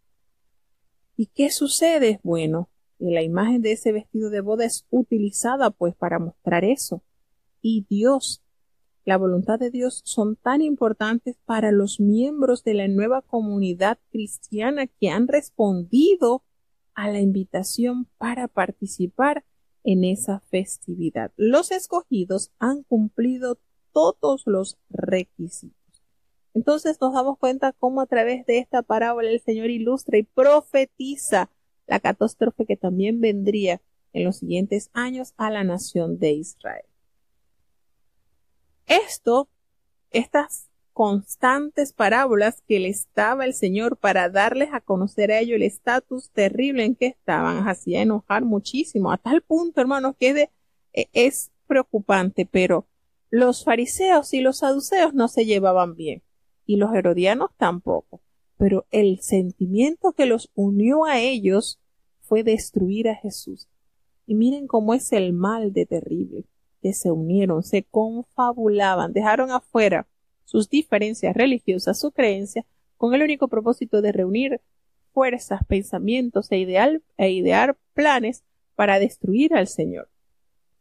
¿Y qué sucede? Bueno, la imagen de ese vestido de boda es utilizada pues para mostrar eso. Y Dios, la voluntad de Dios son tan importantes para los miembros de la nueva comunidad cristiana que han respondido a la invitación para participar en esa festividad. Los escogidos han cumplido todos los requisitos. Entonces nos damos cuenta cómo a través de esta parábola el Señor ilustra y profetiza la catástrofe que también vendría en los siguientes años a la nación de Israel. Estas constantes parábolas que les daba el Señor para darles a conocer a ellos el estatus terrible en que estaban, hacía enojar muchísimo, a tal punto, hermanos, que es preocupante, pero los fariseos y los saduceos no se llevaban bien, y los herodianos tampoco, pero el sentimiento que los unió a ellos fue destruir a Jesús. Y miren cómo es el mal de terrible, que se unieron, se confabulaban, dejaron afuera sus diferencias religiosas, su creencia, con el único propósito de reunir fuerzas, pensamientos e idear planes para destruir al Señor.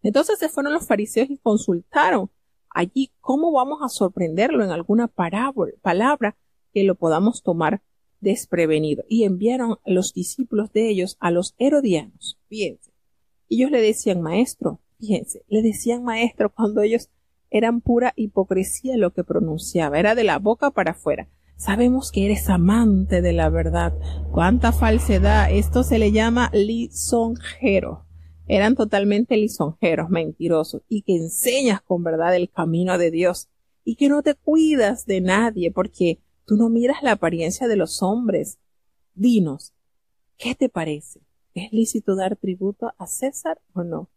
Entonces se fueron los fariseos y consultaron allí cómo vamos a sorprenderlo en alguna palabra que lo podamos tomar desprevenido. Y enviaron a los discípulos de ellos a los herodianos. Fíjense. Ellos le decían, maestro, fíjense, le decían maestro cuando ellos eran pura hipocresía lo que pronunciaba, era de la boca para afuera. Sabemos que eres amante de la verdad. ¡Cuánta falsedad! Esto se le llama lisonjero. Eran totalmente lisonjeros, mentirosos, y que enseñas con verdad el camino de Dios, y que no te cuidas de nadie, porque tú no miras la apariencia de los hombres. Dinos, ¿qué te parece? ¿Es lícito dar tributo a César o no?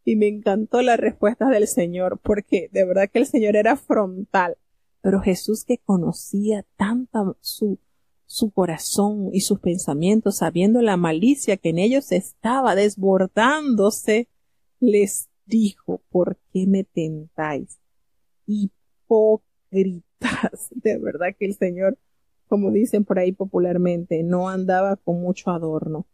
Y me encantó la respuesta del Señor, porque de verdad que el Señor era frontal. Pero Jesús, que conocía tanto su corazón y sus pensamientos, sabiendo la malicia que en ellos estaba desbordándose, les dijo, ¿por qué me tentáis? Hipócritas. De verdad que el Señor, como dicen por ahí popularmente, no andaba con mucho adorno.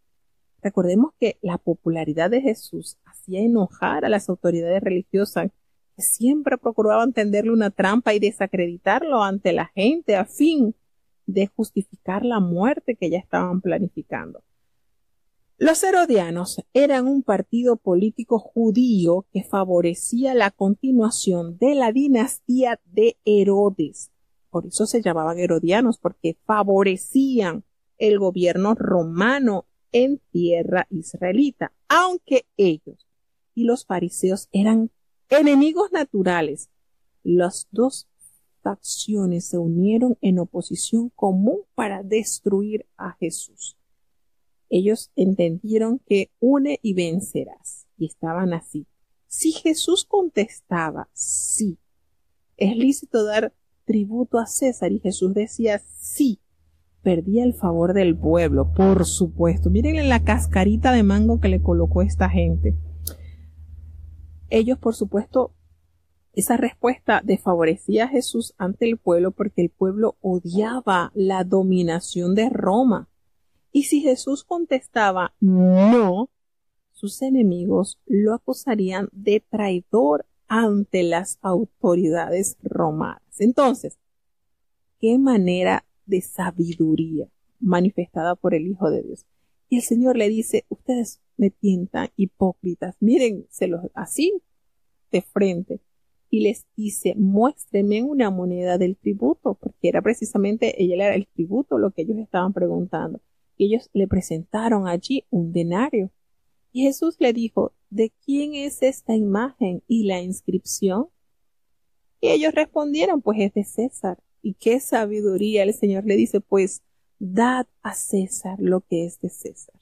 Recordemos que la popularidad de Jesús hacía enojar a las autoridades religiosas, que siempre procuraban tenderle una trampa y desacreditarlo ante la gente a fin de justificar la muerte que ya estaban planificando. Los herodianos eran un partido político judío que favorecía la continuación de la dinastía de Herodes. Por eso se llamaban herodianos, porque favorecían el gobierno romano en tierra israelita, aunque ellos y los fariseos eran enemigos naturales. Los dos facciones se unieron en oposición común para destruir a Jesús. Ellos entendieron que une y vencerás, y estaban así. Si Jesús contestaba sí, es lícito dar tributo a César, y Jesús decía sí, perdía el favor del pueblo, por supuesto. Miren la cascarita de mango que le colocó esta gente. Ellos, por supuesto, esa respuesta desfavorecía a Jesús ante el pueblo porque el pueblo odiaba la dominación de Roma. Y si Jesús contestaba no, sus enemigos lo acusarían de traidor ante las autoridades romanas. Entonces, qué manera de sabiduría manifestada por el Hijo de Dios. Y el Señor le dice, ustedes me tientan hipócritas, mírenselos así de frente. Y les dice, muéstrenme una moneda del tributo, porque era precisamente, ella era el tributo lo que ellos estaban preguntando. Y ellos le presentaron allí un denario. Y Jesús le dijo, ¿de quién es esta imagen y la inscripción? Y ellos respondieron, pues es de César. Y qué sabiduría. El Señor le dice, pues dad a César lo que es de César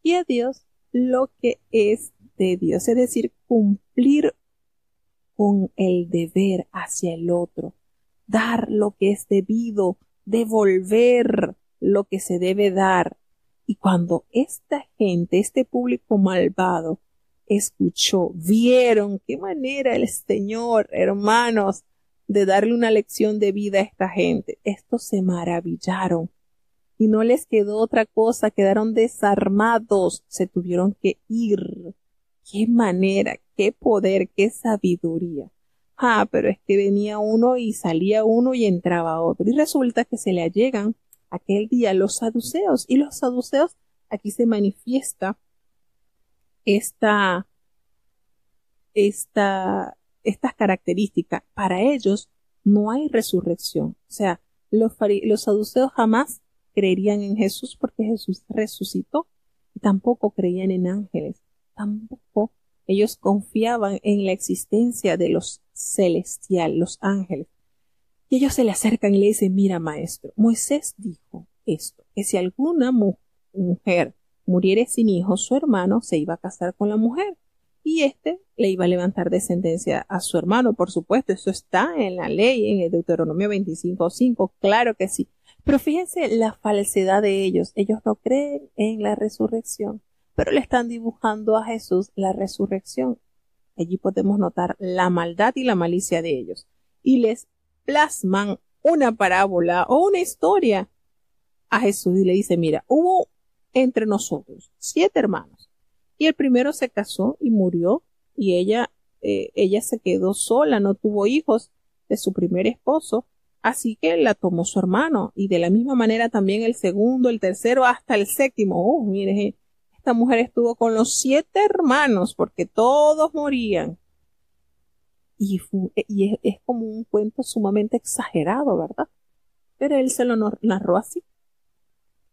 y a Dios lo que es de Dios. Es decir, cumplir con el deber hacia el otro, dar lo que es debido, devolver lo que se debe dar. Y cuando esta gente, este público malvado, escuchó, vieron qué manera el Señor, hermanos, de darle una lección de vida a esta gente, estos se maravillaron y no les quedó otra cosa, quedaron desarmados, se tuvieron que ir. Qué manera, qué poder, qué sabiduría. Pero es que venía uno y salía uno y entraba otro. Y resulta que se le allegan aquel día los saduceos. Y los saduceos, aquí se manifiesta estas características. Para ellos no hay resurrección. O sea, los saduceos jamás creerían en Jesús porque Jesús resucitó. Y tampoco creían en ángeles. Tampoco ellos confiaban en la existencia de los celestiales, los ángeles. Y ellos se le acercan y le dicen, mira maestro, Moisés dijo esto, que si alguna mujer muriere sin hijos, su hermano se iba a casar con la mujer y éste le iba a levantar descendencia a su hermano. Por supuesto, eso está en la ley, en el Deuteronomio 25:5, claro que sí. Pero fíjense la falsedad de ellos. Ellos no creen en la resurrección, pero le están dibujando a Jesús la resurrección. Allí podemos notar la maldad y la malicia de ellos. Y les plasman una parábola o una historia a Jesús y le dice, mira, hubo entre nosotros 7 hermanos y el primero se casó y murió y ella se quedó sola, no tuvo hijos de su primer esposo, así que la tomó su hermano y de la misma manera también el segundo, el tercero hasta el séptimo. Mire, esta mujer estuvo con los 7 hermanos porque todos morían. Y es como un cuento sumamente exagerado, ¿verdad? Pero él se lo narró así.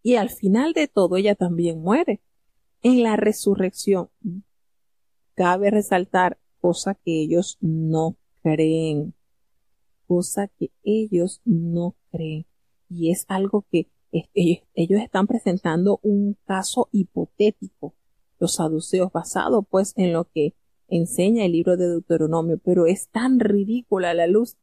Y al final de todo ella también muere. En la resurrección cabe resaltar cosa que ellos no creen. Cosa que ellos no creen. Y es algo que ellos están presentando un caso hipotético, los saduceos, basado pues en lo que enseña el libro de Deuteronomio, pero es tan ridícula a la luz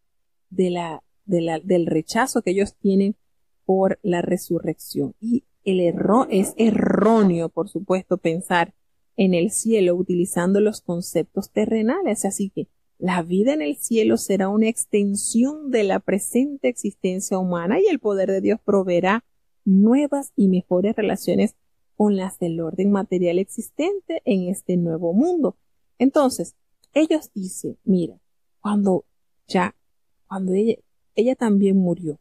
del rechazo que ellos tienen por la resurrección. Y el error es erróneo, por supuesto, pensar en el cielo utilizando los conceptos terrenales, así que la vida en el cielo será una extensión de la presente existencia humana y el poder de Dios proveerá nuevas y mejores relaciones con las del orden material existente en este nuevo mundo. Entonces, ellos dicen, mira, cuando ella también murió,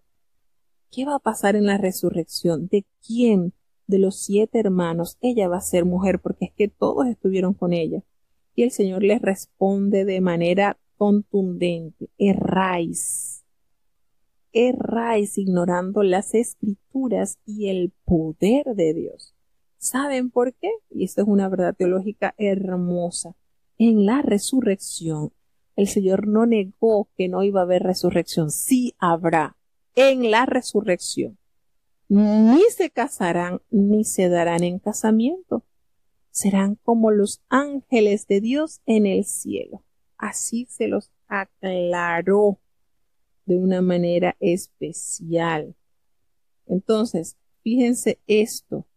¿qué va a pasar en la resurrección? ¿De quién de los 7 hermanos ella va a ser mujer? Porque es que todos estuvieron con ella. Y el Señor les responde de manera contundente, erráis ignorando las escrituras y el poder de Dios. ¿Saben por qué? Y esto es una verdad teológica hermosa. En la resurrección, El Señor no negó que no iba a haber resurrección. Sí habrá en la resurrección. Ni se casarán ni se darán en casamiento. Serán como los ángeles de Dios en el cielo. Así se los aclaró de una manera especial. Entonces, fíjense esto.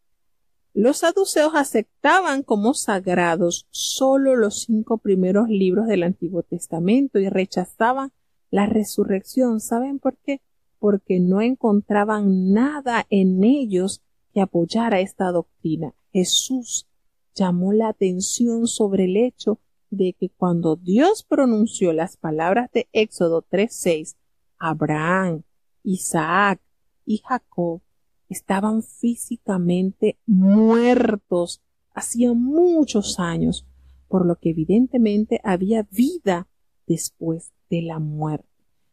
Los saduceos aceptaban como sagrados solo los 5 primeros libros del Antiguo Testamento y rechazaban la resurrección. ¿Saben por qué? Porque no encontraban nada en ellos que apoyara esta doctrina. Jesús llamó la atención sobre el hecho de que cuando Dios pronunció las palabras de Éxodo 3:6, Abraham, Isaac y Jacob estaban físicamente muertos hacía muchos años, por lo que evidentemente había vida después de la muerte.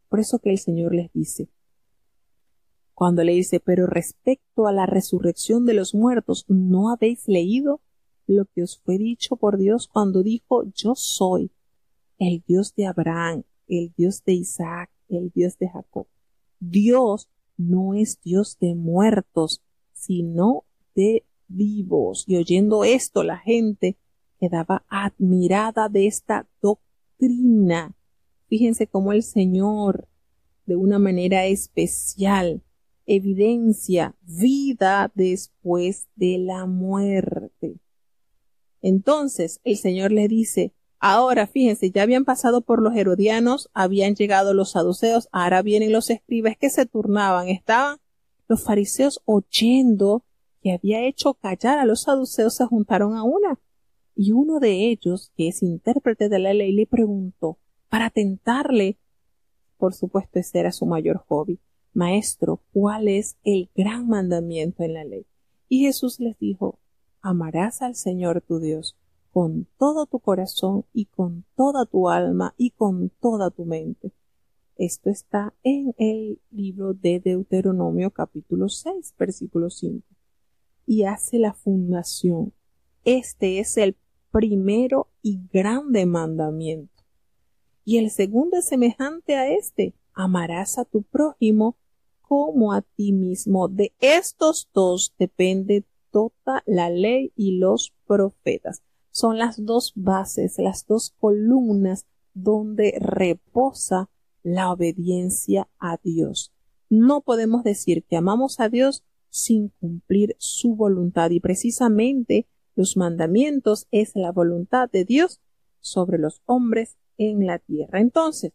Por eso que el Señor les dice, cuando le dice, pero respecto a la resurrección de los muertos, ¿no habéis leído lo que os fue dicho por Dios cuando dijo, yo soy el Dios de Abraham, el Dios de Isaac, el Dios de Jacob? Dios no es Dios de muertos, sino de vivos. Y oyendo esto, la gente quedaba admirada de esta doctrina. Fíjense cómo el Señor, de una manera especial, evidencia vida después de la muerte. Entonces, el Señor le dice, ahora fíjense, ya habían pasado por los herodianos, habían llegado los saduceos, ahora vienen los escribas que se turnaban. Estaban los fariseos oyendo que había hecho callar a los saduceos, se juntaron a una. Y uno de ellos, que es intérprete de la ley, le preguntó, para tentarle, por supuesto ese era su mayor hobby, Maestro, ¿cuál es el gran mandamiento en la ley? Y Jesús les dijo, amarás al Señor tu Dios con todo tu corazón y con toda tu alma y con toda tu mente. Esto está en el libro de Deuteronomio capítulo 6, versículo 5. Y hace la fundación. Este es el primero y grande mandamiento. Y el segundo es semejante a este. Amarás a tu prójimo como a ti mismo. De estos dos depende toda la ley y los profetas. Son las dos bases, las dos columnas donde reposa la obediencia a Dios. No podemos decir que amamos a Dios sin cumplir su voluntad, y precisamente los mandamientos es la voluntad de Dios sobre los hombres en la tierra. Entonces,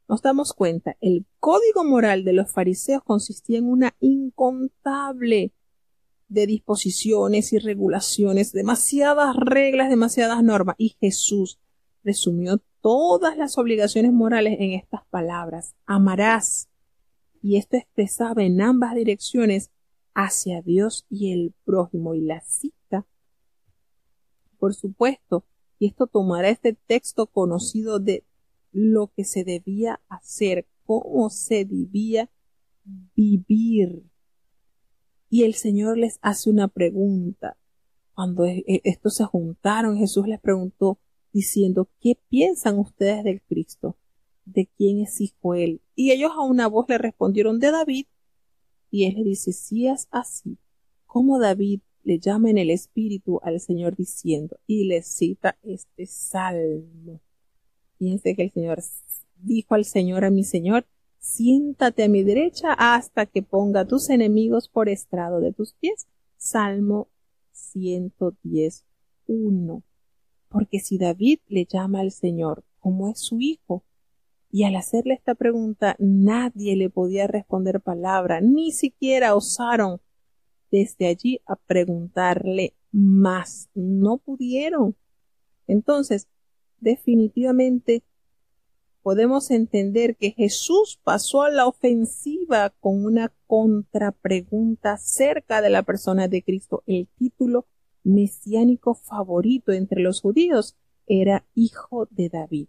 nos damos cuenta, el código moral de los fariseos consistía en una incontable de disposiciones y regulaciones, demasiadas reglas, demasiadas normas, y Jesús resumió todas las obligaciones morales en estas palabras: amarás. Y esto expresaba en ambas direcciones hacia Dios y el prójimo. Y la cita, por supuesto, y esto tomará este texto conocido de lo que se debía hacer, cómo se debía vivir. Y el Señor les hace una pregunta. Cuando estos se juntaron, Jesús les preguntó diciendo, ¿qué piensan ustedes del Cristo? ¿De quién es hijo él? Y ellos a una voz le respondieron, de David. Y él le dice, si es así, ¿cómo David le llama en el Espíritu al Señor diciendo? Y le cita este salmo. Fíjense que el Señor dijo al Señor, a mi Señor, siéntate a mi derecha hasta que ponga a tus enemigos por estrado de tus pies. Salmo 110:1. Porque si David le llama al Señor como es su hijo, y al hacerle esta pregunta nadie le podía responder palabra, ni siquiera osaron desde allí a preguntarle más, no pudieron. Entonces, definitivamente podemos entender que Jesús pasó a la ofensiva con una contrapregunta acerca de la persona de Cristo. El título mesiánico favorito entre los judíos era Hijo de David,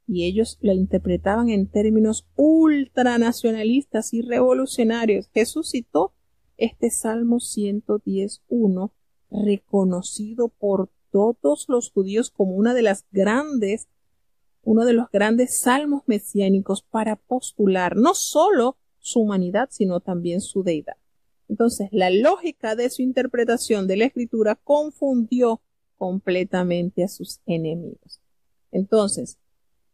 y ellos lo interpretaban en términos ultranacionalistas y revolucionarios. Jesús citó este Salmo 110:1, reconocido por todos los judíos como una de las grandes uno de los grandes salmos mesiánicos para postular no solo su humanidad, sino también su deidad. Entonces, la lógica de su interpretación de la Escritura confundió completamente a sus enemigos. Entonces,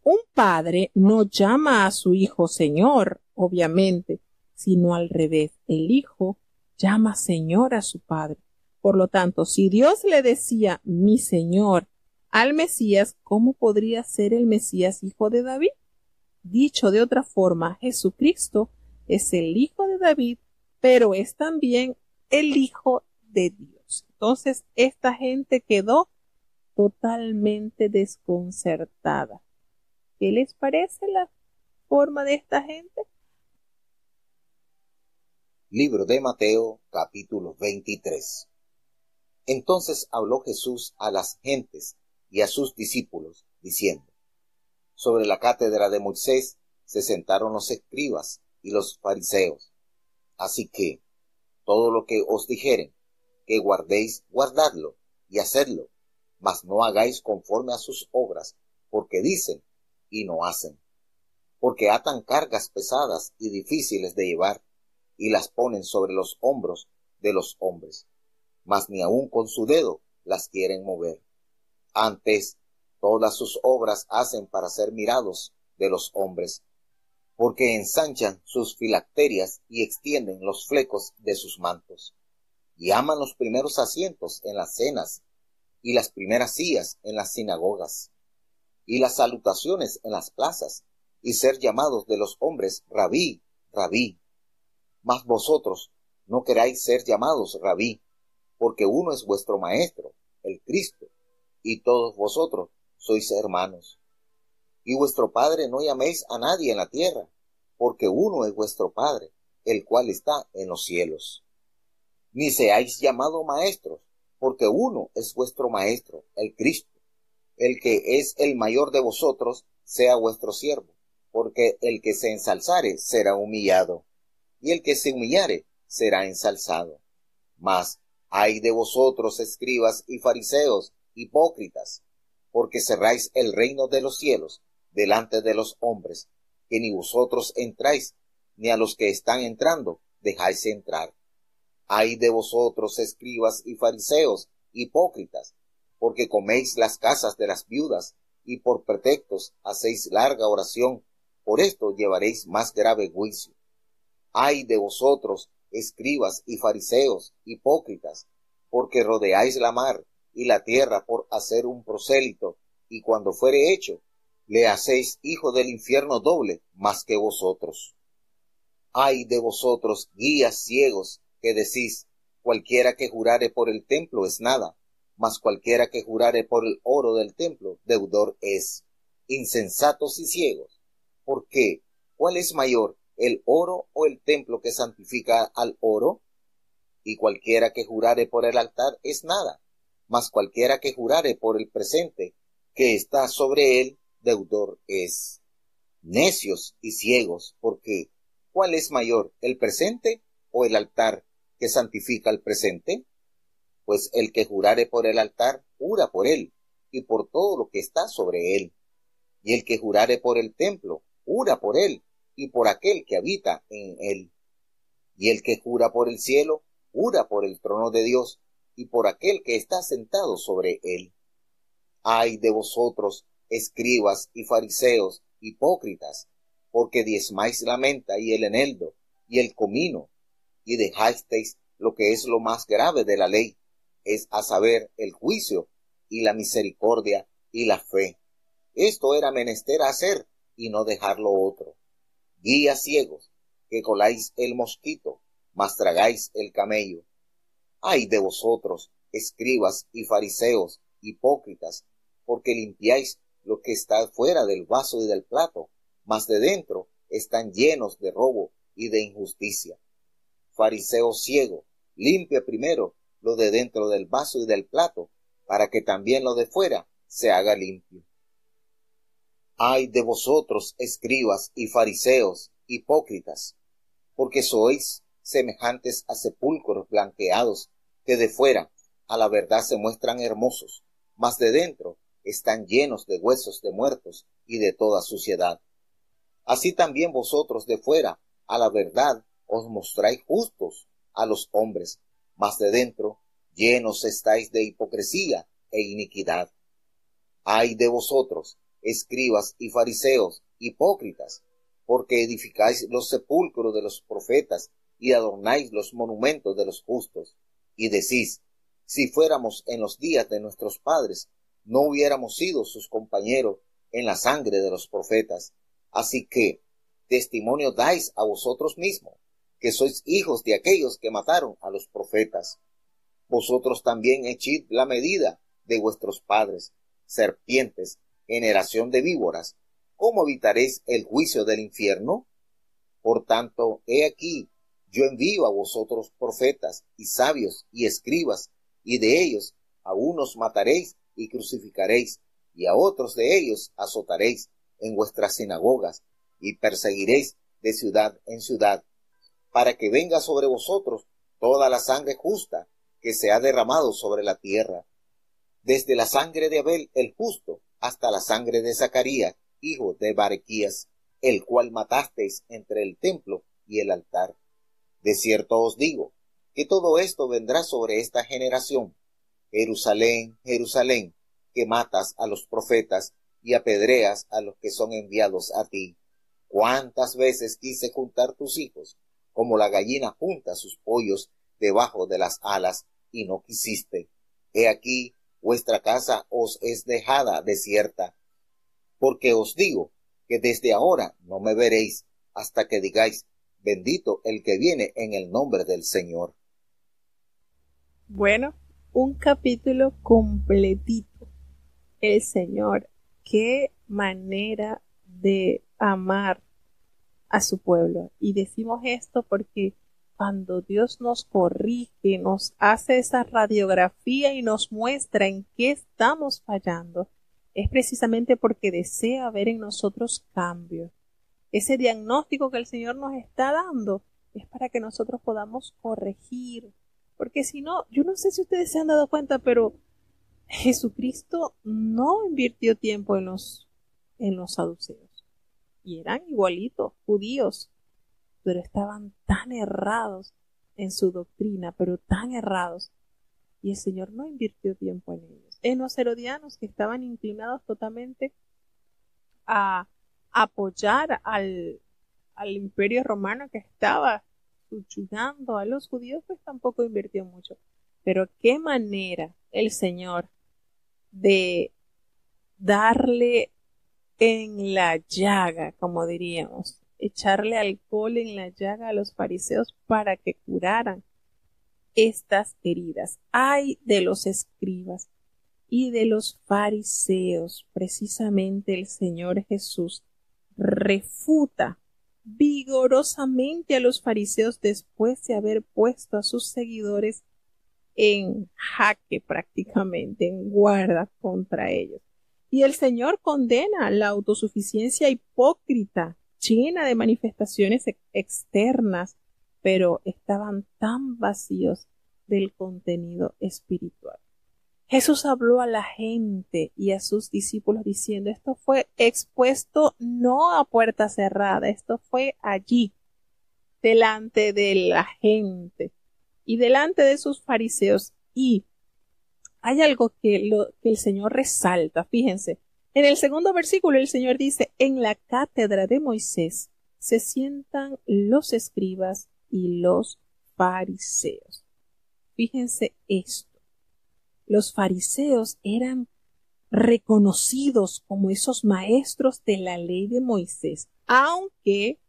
un padre no llama a su hijo Señor, obviamente, sino al revés. El hijo llama Señor a su padre. Por lo tanto, si Dios le decía mi Señor al Mesías, ¿cómo podría ser el Mesías hijo de David? Dicho de otra forma, Jesucristo es el hijo de David, pero es también el hijo de Dios. Entonces, esta gente quedó totalmente desconcertada. ¿Qué les parece la forma de esta gente? Libro de Mateo, capítulo 23. Entonces habló Jesús a las gentes y a sus discípulos, diciendo: Sobre la cátedra de Moisés se sentaron los escribas y los fariseos. Así que todo lo que os dijeren que guardéis, guardadlo y hacedlo, mas no hagáis conforme a sus obras, porque dicen y no hacen. Porque atan cargas pesadas y difíciles de llevar, y las ponen sobre los hombros de los hombres, mas ni aun con su dedo las quieren mover. Antes, todas sus obras hacen para ser mirados de los hombres, porque ensanchan sus filacterias y extienden los flecos de sus mantos, y aman los primeros asientos en las cenas, y las primeras sillas en las sinagogas, y las salutaciones en las plazas, y ser llamados de los hombres Rabí, Rabí. Mas vosotros no queráis ser llamados Rabí, porque uno es vuestro Maestro, el Cristo, y todos vosotros sois hermanos. Y vuestro Padre no llaméis a nadie en la tierra, porque uno es vuestro Padre, el cual está en los cielos. Ni seáis llamados maestros, porque uno es vuestro Maestro, el Cristo. El que es el mayor de vosotros sea vuestro siervo, porque el que se ensalzare será humillado, y el que se humillare será ensalzado. Mas ay de vosotros, escribas y fariseos, hipócritas, porque cerráis el reino de los cielos delante de los hombres, que ni vosotros entráis, ni a los que están entrando dejáis entrar. Ay de vosotros, escribas y fariseos, hipócritas, porque coméis las casas de las viudas, y por pretextos hacéis larga oración, por esto llevaréis más grave juicio. Ay de vosotros, escribas y fariseos, hipócritas, porque rodeáis la mar y la tierra por hacer un prosélito, y cuando fuere hecho, le hacéis hijo del infierno doble más que vosotros. Ay de vosotros, guías ciegos, que decís, cualquiera que jurare por el templo es nada, mas cualquiera que jurare por el oro del templo, deudor es. Insensatos y ciegos. ¿Por qué? ¿Cuál es mayor, el oro o el templo que santifica al oro? Y cualquiera que jurare por el altar es nada, mas cualquiera que jurare por el presente que está sobre él, deudor es. Necios y ciegos, ¿por qué? ¿Cuál es mayor, el presente o el altar que santifica el presente? Pues el que jurare por el altar, jura por él, y por todo lo que está sobre él. Y el que jurare por el templo, jura por él, y por aquel que habita en él. Y el que jura por el cielo, jura por el trono de Dios, y por aquel que está sentado sobre él. Ay de vosotros, escribas y fariseos, hipócritas, porque diezmáis la menta y el eneldo, y el comino, y dejasteis lo que es lo más grave de la ley, es a saber, el juicio, y la misericordia, y la fe. Esto era menester hacer, y no dejar lo otro. Guías ciegos, que coláis el mosquito, mas tragáis el camello. Ay de vosotros, escribas y fariseos, hipócritas, porque limpiáis lo que está fuera del vaso y del plato, mas de dentro están llenos de robo y de injusticia. Fariseo ciego, limpia primero lo de dentro del vaso y del plato, para que también lo de fuera se haga limpio. Ay de vosotros, escribas y fariseos, hipócritas, porque sois semejantes a sepulcros blanqueados, que de fuera a la verdad se muestran hermosos, mas de dentro están llenos de huesos de muertos y de toda suciedad. Así también vosotros de fuera, a la verdad, os mostráis justos a los hombres, mas de dentro llenos estáis de hipocresía e iniquidad. Ay de vosotros, escribas y fariseos, hipócritas, porque edificáis los sepulcros de los profetas y adornáis los monumentos de los justos, y decís, si fuéramos en los días de nuestros padres, no hubiéramos sido sus compañeros en la sangre de los profetas. Así que testimonio dais a vosotros mismos, que sois hijos de aquellos que mataron a los profetas. Vosotros también echid la medida de vuestros padres, serpientes, generación de víboras. ¿Cómo evitaréis el juicio del infierno? Por tanto, he aquí, yo envío a vosotros profetas y sabios y escribas, y de ellos a unos mataréis y crucificaréis, y a otros de ellos azotaréis en vuestras sinagogas, y perseguiréis de ciudad en ciudad, para que venga sobre vosotros toda la sangre justa que se ha derramado sobre la tierra, desde la sangre de Abel el justo hasta la sangre de Zacarías, hijo de Barequías, el cual matasteis entre el templo y el altar. De cierto os digo, que todo esto vendrá sobre esta generación. Jerusalén, Jerusalén, que matas a los profetas y apedreas a los que son enviados a ti. ¿Cuántas veces quise juntar tus hijos, como la gallina junta sus pollos debajo de las alas, y no quisiste? He aquí, vuestra casa os es dejada desierta. Porque os digo que desde ahora no me veréis, hasta que digáis, bendito el que viene en el nombre del Señor. Bueno, un capítulo completito. El Señor, qué manera de amar a su pueblo. Y decimos esto porque cuando Dios nos corrige, nos hace esa radiografía y nos muestra en qué estamos fallando, es precisamente porque desea ver en nosotros cambios. Ese diagnóstico que el Señor nos está dando es para que nosotros podamos corregir. Porque si no, yo no sé si ustedes se han dado cuenta, pero Jesucristo no invirtió tiempo en los saduceos. Y eran igualitos, judíos, pero estaban tan errados en su doctrina, pero tan errados. Y el Señor no invirtió tiempo en ellos. En los herodianos, que estaban inclinados totalmente a apoyar al imperio romano que estaba subyugando a los judíos, pues tampoco invirtió mucho. Pero qué manera el Señor de darle en la llaga, como diríamos, echarle alcohol en la llaga a los fariseos para que curaran estas heridas. Ay de los escribas y de los fariseos. Precisamente el Señor Jesús refuta vigorosamente a los fariseos después de haber puesto a sus seguidores en jaque, prácticamente en guarda contra ellos. Y el Señor condena la autosuficiencia hipócrita, llena de manifestaciones externas, pero estaban tan vacíos del contenido espiritual. Jesús habló a la gente y a sus discípulos diciendo, esto fue expuesto no a puerta cerrada, esto fue allí, delante de la gente y delante de sus fariseos. Y hay algo que el Señor resalta, fíjense, en el segundo versículo el Señor dice, en la cátedra de Moisés se sientan los escribas y los fariseos. Fíjense esto. Los fariseos eran reconocidos como esos maestros de la ley de Moisés, aunque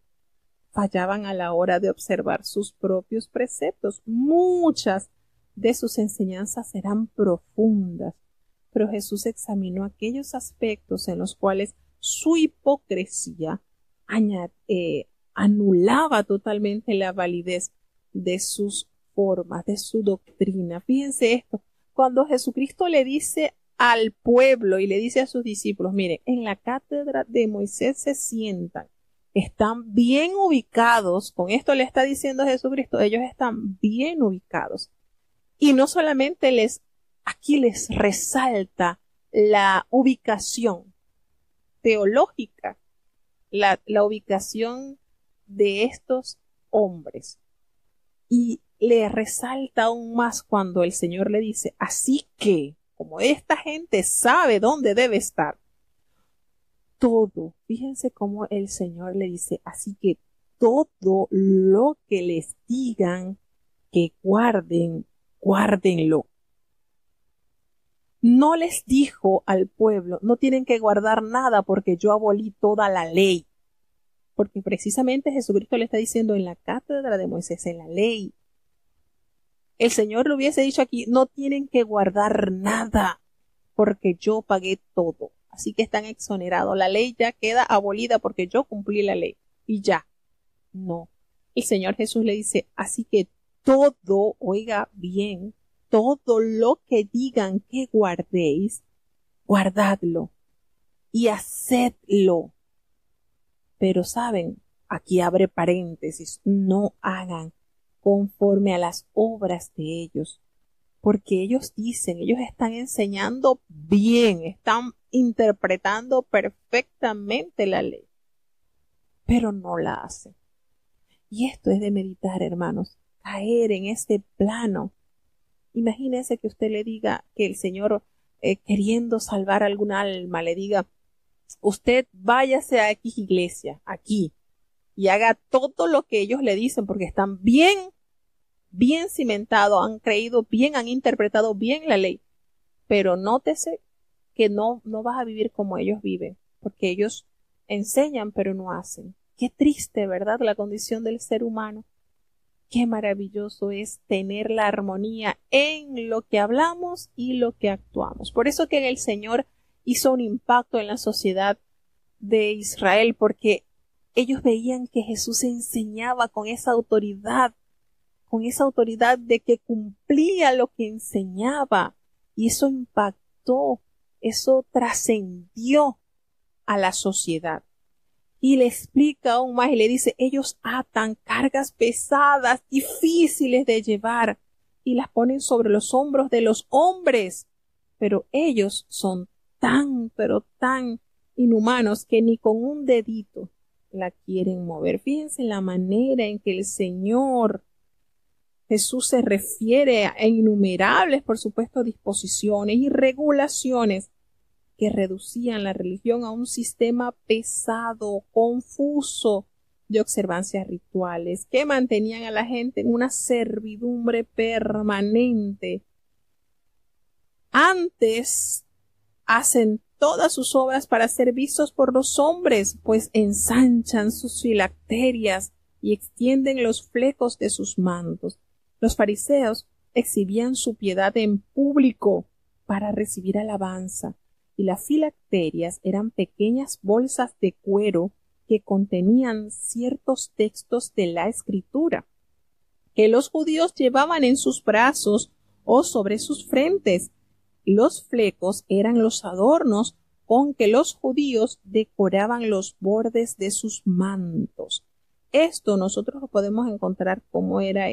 fallaban a la hora de observar sus propios preceptos. Muchas de sus enseñanzas eran profundas, pero Jesús examinó aquellos aspectos en los cuales su hipocresía anulaba totalmente la validez de sus formas, de su doctrina. Fíjense esto. Cuando Jesucristo le dice al pueblo y le dice a sus discípulos, miren, en la cátedra de Moisés se sientan, están bien ubicados, con esto le está diciendo Jesucristo, ellos están bien ubicados. Y no solamente aquí les resalta la ubicación, teológica la ubicación de estos hombres. Y le resalta aún más cuando el Señor le dice, así que, como esta gente sabe dónde debe estar, todo, fíjense cómo el Señor le dice, así que todo lo que les digan que guarden, guárdenlo. No les dijo al pueblo, no tienen que guardar nada porque yo abolí toda la ley. Porque precisamente Jesucristo le está diciendo en la cátedra de Moisés, en la ley. El Señor le hubiese dicho aquí, no tienen que guardar nada porque yo pagué todo. Así que están exonerados. La ley ya queda abolida porque yo cumplí la ley. Y ya. No. El Señor Jesús le dice, así que todo, oiga bien, todo lo que digan que guardéis, guardadlo y hacedlo. Pero saben, aquí abre paréntesis, no hagan conforme a las obras de ellos, porque ellos dicen, ellos están enseñando bien, están interpretando perfectamente la ley, pero no la hacen. Y esto es de meditar, hermanos, caer en este plano. Imagínense que usted le diga que el Señor, queriendo salvar algún alma, le diga, usted váyase a X iglesia, aquí, y haga todo lo que ellos le dicen, porque están bien cimentados, han creído bien, han interpretado bien la ley. Pero nótese que no vas a vivir como ellos viven, porque ellos enseñan pero no hacen. Qué triste, ¿verdad? La condición del ser humano. Qué maravilloso es tener la armonía en lo que hablamos y lo que actuamos. Por eso que el Señor hizo un impacto en la sociedad de Israel, porque ellos veían que Jesús enseñaba con esa autoridad de que cumplía lo que enseñaba, y eso impactó, eso trascendió a la sociedad. Y le explica aún más y le dice, ellos atan cargas pesadas, difíciles de llevar, y las ponen sobre los hombros de los hombres, pero ellos son pero tan inhumanos que ni con un dedito la quieren mover. Fíjense la manera en que el Señor Jesús se refiere a innumerables, por supuesto, disposiciones y regulaciones que reducían la religión a un sistema pesado, confuso de observancias rituales, que mantenían a la gente en una servidumbre permanente. Antes hacen todas sus obras para ser vistos por los hombres, pues ensanchan sus filacterias y extienden los flecos de sus mantos. Los fariseos exhibían su piedad en público para recibir alabanza, y las filacterias eran pequeñas bolsas de cuero que contenían ciertos textos de la Escritura, que los judíos llevaban en sus brazos o sobre sus frentes. Los flecos eran los adornos con que los judíos decoraban los bordes de sus mantos. Esto nosotros lo podemos encontrar cómo era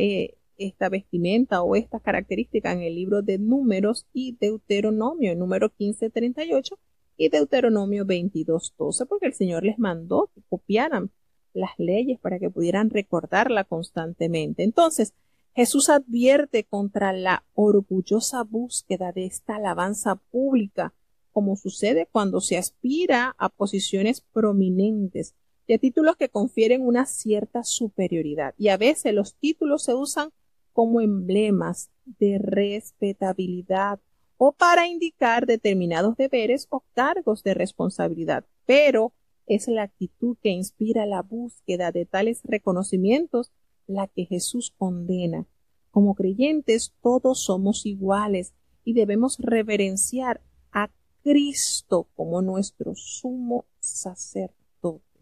esta vestimenta o estas características en el libro de Números y Deuteronomio, en Número 15:38 y Deuteronomio 22:12, porque el Señor les mandó que copiaran las leyes para que pudieran recordarla constantemente. Entonces, Jesús advierte contra la orgullosa búsqueda de esta alabanza pública, como sucede cuando se aspira a posiciones prominentes y a títulos que confieren una cierta superioridad. Y a veces los títulos se usan como emblemas de respetabilidad o para indicar determinados deberes o cargos de responsabilidad. Pero es la actitud que inspira la búsqueda de tales reconocimientos la que Jesús condena. Como creyentes todos somos iguales y debemos reverenciar a Cristo como nuestro sumo sacerdote.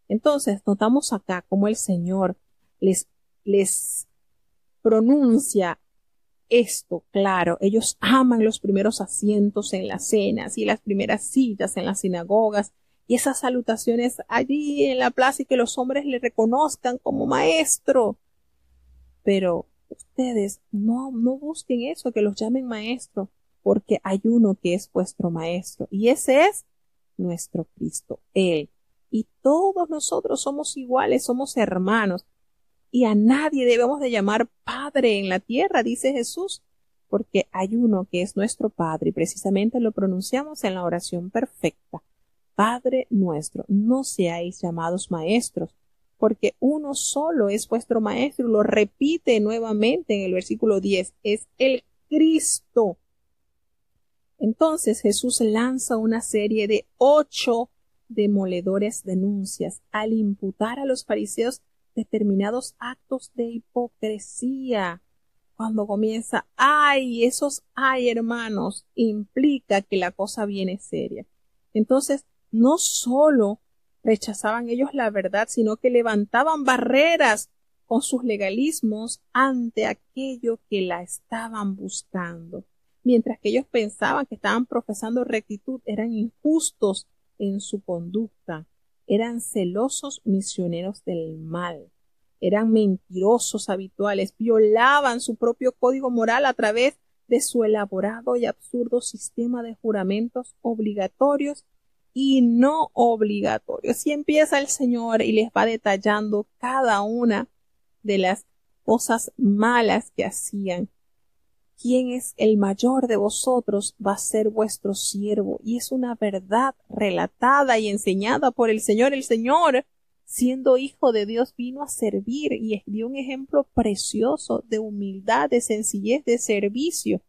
Entonces notamos acá cómo el Señor les pronuncia esto, claro, ellos aman los primeros asientos en las cenas y las primeras sillas en las sinagogas y esas salutaciones allí en la plaza y que los hombres le reconozcan como maestro. Pero ustedes no busquen eso, que los llamen maestro, porque hay uno que es vuestro maestro y ese es nuestro Cristo, Él. Y todos nosotros somos iguales, somos hermanos. Y a nadie debemos de llamar Padre en la tierra, dice Jesús, porque hay uno que es nuestro Padre y precisamente lo pronunciamos en la oración perfecta. Padre nuestro, no seáis llamados maestros, porque uno solo es vuestro maestro. Lo repite nuevamente en el versículo 10, es el Cristo. Entonces Jesús lanza una serie de 8 demoledores denuncias al imputar a los fariseos determinados actos de hipocresía. Cuando comienza, esos hermanos, implica que la cosa viene seria. Entonces, no solo rechazaban ellos la verdad, sino que levantaban barreras con sus legalismos ante aquello que la estaban buscando. Mientras que ellos pensaban que estaban profesando rectitud, eran injustos en su conducta, eran celosos misioneros del mal, eran mentirosos habituales, violaban su propio código moral a través de su elaborado y absurdo sistema de juramentos obligatorios y no obligatorios. Y empieza el Señor y les va detallando cada una de las cosas malas que hacían. ¿Quién es el mayor de vosotros? Va a ser vuestro siervo. Y es una verdad relatada y enseñada por el Señor. El Señor, siendo hijo de Dios, vino a servir y dio un ejemplo precioso de humildad, de sencillez, de servicio.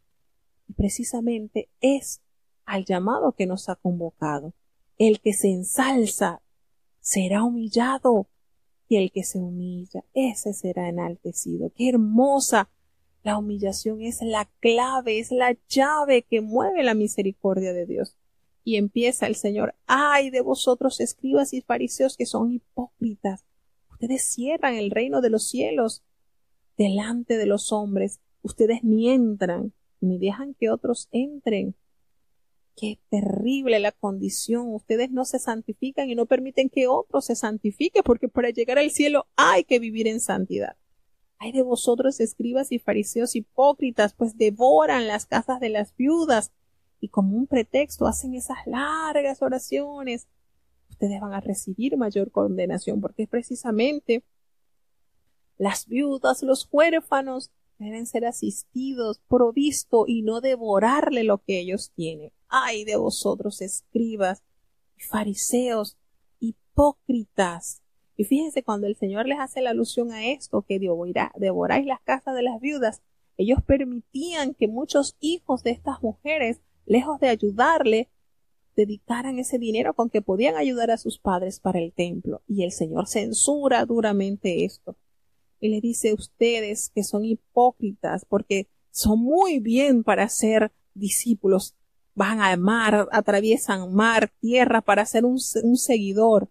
Y precisamente es al llamado que nos ha convocado. El que se ensalza será humillado y el que se humilla, ese será enaltecido. ¡Qué hermosa! La humillación es la clave, es la llave que mueve la misericordia de Dios. Y empieza el Señor, ¡ay de vosotros, escribas y fariseos, que son hipócritas! Ustedes cierran el reino de los cielos delante de los hombres. Ustedes ni entran, ni dejan que otros entren. ¡Qué terrible la condición! Ustedes no se santifican y no permiten que otros se santifiquen, porque para llegar al cielo hay que vivir en santidad. ¡Ay de vosotros, escribas y fariseos hipócritas, pues devoran las casas de las viudas y como un pretexto hacen esas largas oraciones! Ustedes van a recibir mayor condenación, porque es precisamente las viudas, los huérfanos deben ser asistidos, provisto y no devorarle lo que ellos tienen. ¡Ay de vosotros, escribas y fariseos hipócritas! Y fíjense, cuando el Señor les hace la alusión a esto, que devoráis las casas de las viudas, ellos permitían que muchos hijos de estas mujeres, lejos de ayudarle, dedicaran ese dinero con que podían ayudar a sus padres para el templo. Y el Señor censura duramente esto. Y le dice, ustedes que son hipócritas, porque son muy bien para ser discípulos, van al mar, atraviesan mar, tierra para ser un seguidor.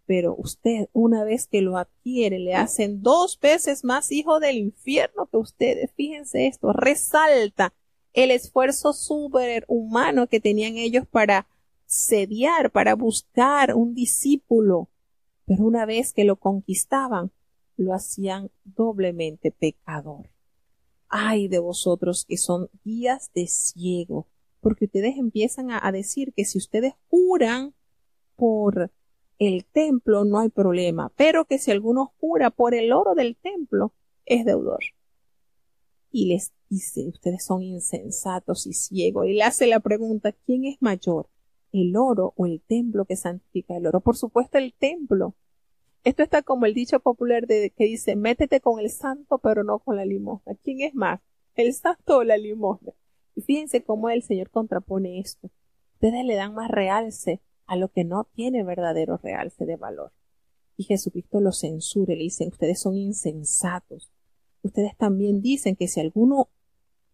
Pero usted, una vez que lo adquiere, le hacen 2 veces más hijo del infierno que ustedes. Fíjense esto, resalta el esfuerzo superhumano que tenían ellos para sediar, para buscar un discípulo. Pero una vez que lo conquistaban, lo hacían doblemente pecador. ¡Ay de vosotros que son guías de ciego! Porque ustedes empiezan a decir que si ustedes juran por el templo no hay problema, pero que si alguno jura por el oro del templo es deudor. Y les dice, ustedes son insensatos y ciegos. Y le hace la pregunta, ¿quién es mayor, el oro o el templo que santifica el oro? Por supuesto el templo. Esto está como el dicho popular que dice, métete con el santo pero no con la limosna. ¿Quién es más, el santo o la limosna? Y fíjense cómo el Señor contrapone esto. Ustedes le dan más realce a lo que no tiene verdadero realce de valor. Y Jesucristo los censura y le dicen, ustedes son insensatos. Ustedes también dicen que si alguno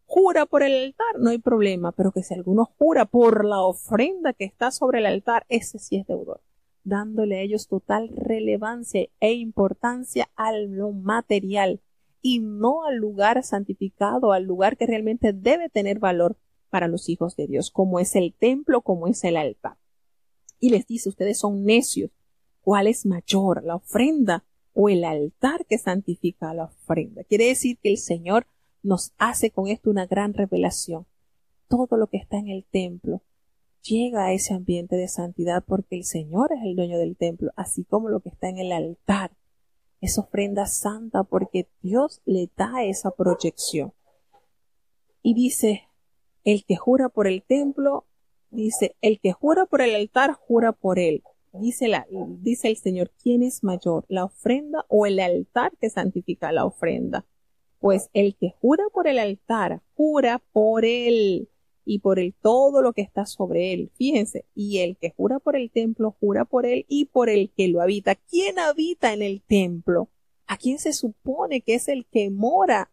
jura por el altar no hay problema, pero que si alguno jura por la ofrenda que está sobre el altar, ese sí es deudor, dándole a ellos total relevancia e importancia a lo material y no al lugar santificado, al lugar que realmente debe tener valor para los hijos de Dios, como es el templo, como es el altar. Y les dice, ustedes son necios. ¿Cuál es mayor, la ofrenda o el altar que santifica la ofrenda? Quiere decir que el Señor nos hace con esto una gran revelación. Todo lo que está en el templo llega a ese ambiente de santidad porque el Señor es el dueño del templo, así como lo que está en el altar. Es ofrenda santa porque Dios le da esa proyección. Y dice, el que jura por el templo, dice, el que jura por el altar, jura por él. Dice el Señor, ¿quién es mayor, la ofrenda o el altar que santifica la ofrenda? Pues el que jura por el altar, jura por él y por el todo lo que está sobre él. Fíjense, y el que jura por el templo, jura por él y por el que lo habita. ¿Quién habita en el templo? ¿A quién se supone que es el que mora?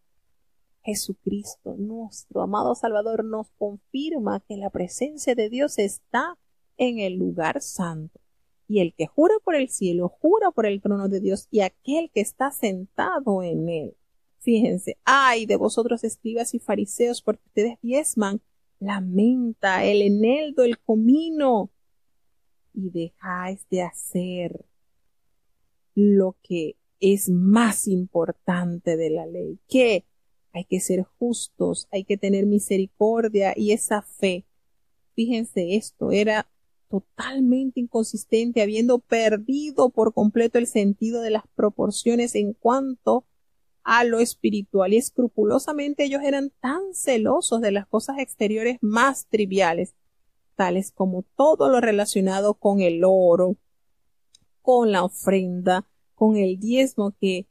Jesucristo, nuestro amado Salvador, nos confirma que la presencia de Dios está en el lugar santo. Y el que jura por el cielo, jura por el trono de Dios y aquel que está sentado en él. Fíjense, ay de vosotros escribas y fariseos, porque ustedes diezman la menta, el eneldo, el comino, y dejáis de hacer lo que es más importante de la ley, que hay que ser justos, hay que tener misericordia y esa fe. Fíjense, esto era totalmente inconsistente, habiendo perdido por completo el sentido de las proporciones en cuanto a lo espiritual, y escrupulosamente ellos eran tan celosos de las cosas exteriores más triviales, tales como todo lo relacionado con el oro, con la ofrenda, con el diezmo, que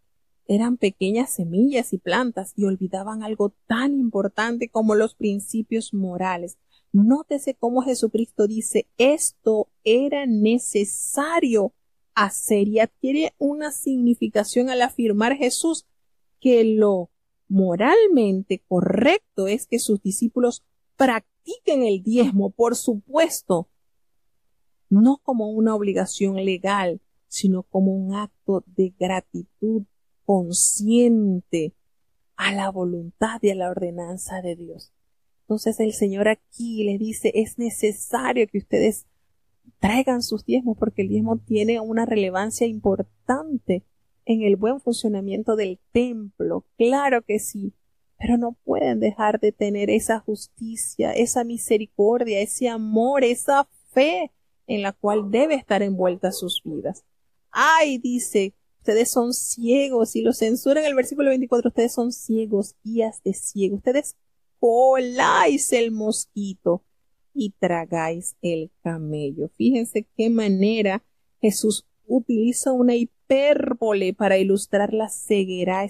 eran pequeñas semillas y plantas, y olvidaban algo tan importante como los principios morales. Nótese cómo Jesucristo dice, esto era necesario hacer, y adquiere una significación al afirmar Jesús que lo moralmente correcto es que sus discípulos practiquen el diezmo, por supuesto, no como una obligación legal, sino como un acto de gratitud consciente a la voluntad y a la ordenanza de Dios. Entonces el Señor aquí les dice, es necesario que ustedes traigan sus diezmos porque el diezmo tiene una relevancia importante en el buen funcionamiento del templo. Claro que sí, pero no pueden dejar de tener esa justicia, esa misericordia, ese amor, esa fe en la cual debe estar envuelta sus vidas. Ay, dice, ustedes son ciegos, y lo censura en el versículo 24, ustedes son ciegos, guías de ciegos, ustedes coláis el mosquito y tragáis el camello. Fíjense qué manera Jesús utiliza una hipérbole para ilustrar la ceguera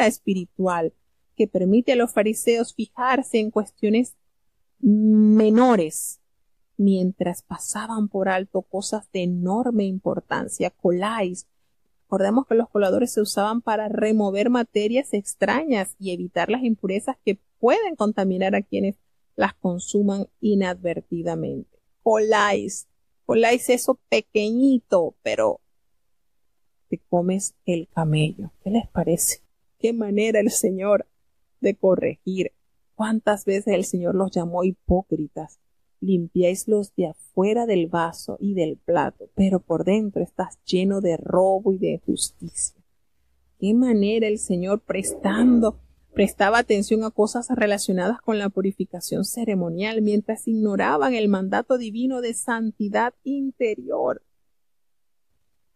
espiritual que permite a los fariseos fijarse en cuestiones menores mientras pasaban por alto cosas de enorme importancia. Coláis. Recordemos que los coladores se usaban para remover materias extrañas y evitar las impurezas que pueden contaminar a quienes las consuman inadvertidamente. Coláis eso pequeñito, pero te comes el camello. ¿Qué les parece? Qué manera el Señor de corregir. ¿Cuántas veces el Señor los llamó hipócritas? Limpiáis los de afuera del vaso y del plato, pero por dentro estás lleno de robo y de justicia. Qué manera el Señor prestaba atención a cosas relacionadas con la purificación ceremonial, mientras ignoraban el mandato divino de santidad interior.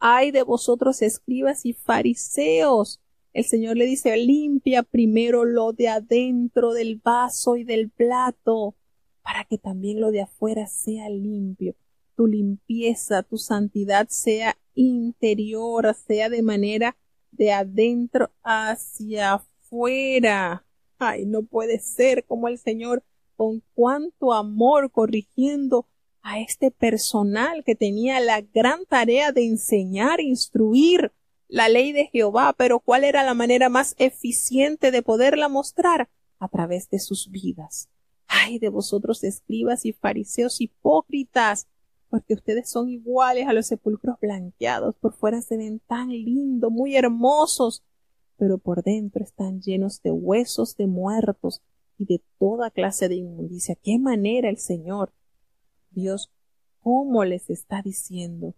Ay de vosotros, escribas y fariseos. El Señor le dice, limpia primero lo de adentro del vaso y del plato, para que también lo de afuera sea limpio. Tu limpieza, tu santidad sea interior, sea de manera de adentro hacia afuera. Ay, no puede ser como el Señor, con cuánto amor, corrigiendo a este personal que tenía la gran tarea de enseñar, instruir la ley de Jehová, pero ¿cuál era la manera más eficiente de poderla mostrar? A través de sus vidas. Ay de vosotros, escribas y fariseos hipócritas, porque ustedes son iguales a los sepulcros blanqueados. Por fuera se ven tan lindos, muy hermosos, pero por dentro están llenos de huesos de muertos y de toda clase de inmundicia. ¿Qué manera el Señor, Dios, cómo les está diciendo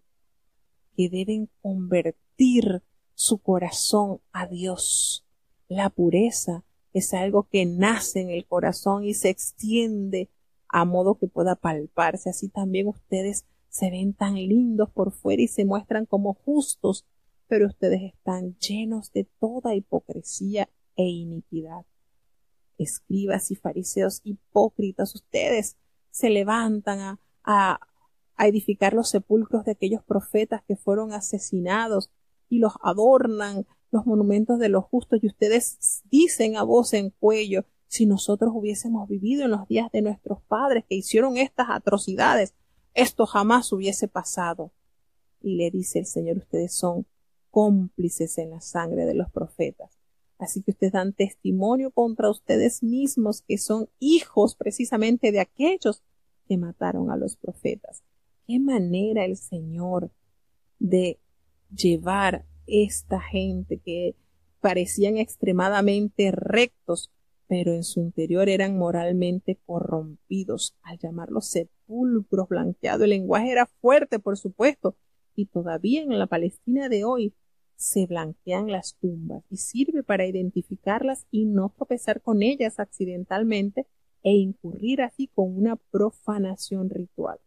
que deben convertir su corazón a Dios? La pureza es algo que nace en el corazón y se extiende a modo que pueda palparse. Así también ustedes se ven tan lindos por fuera y se muestran como justos, pero ustedes están llenos de toda hipocresía e iniquidad. Escribas y fariseos hipócritas, ustedes se levantan a edificar los sepulcros de aquellos profetas que fueron asesinados y los adornan los monumentos de los justos, y ustedes dicen a voz en cuello: si nosotros hubiésemos vivido en los días de nuestros padres que hicieron estas atrocidades, esto jamás hubiese pasado. Y le dice el Señor: ustedes son cómplices en la sangre de los profetas. Así que ustedes dan testimonio contra ustedes mismos que son hijos precisamente de aquellos que mataron a los profetas. Qué manera el Señor de llevar esta gente que parecían extremadamente rectos, pero en su interior eran moralmente corrompidos, al llamarlos sepulcros blanqueados. El lenguaje era fuerte, por supuesto, y todavía en la Palestina de hoy se blanquean las tumbas y sirve para identificarlas y no tropezar con ellas accidentalmente e incurrir así con una profanación ritual.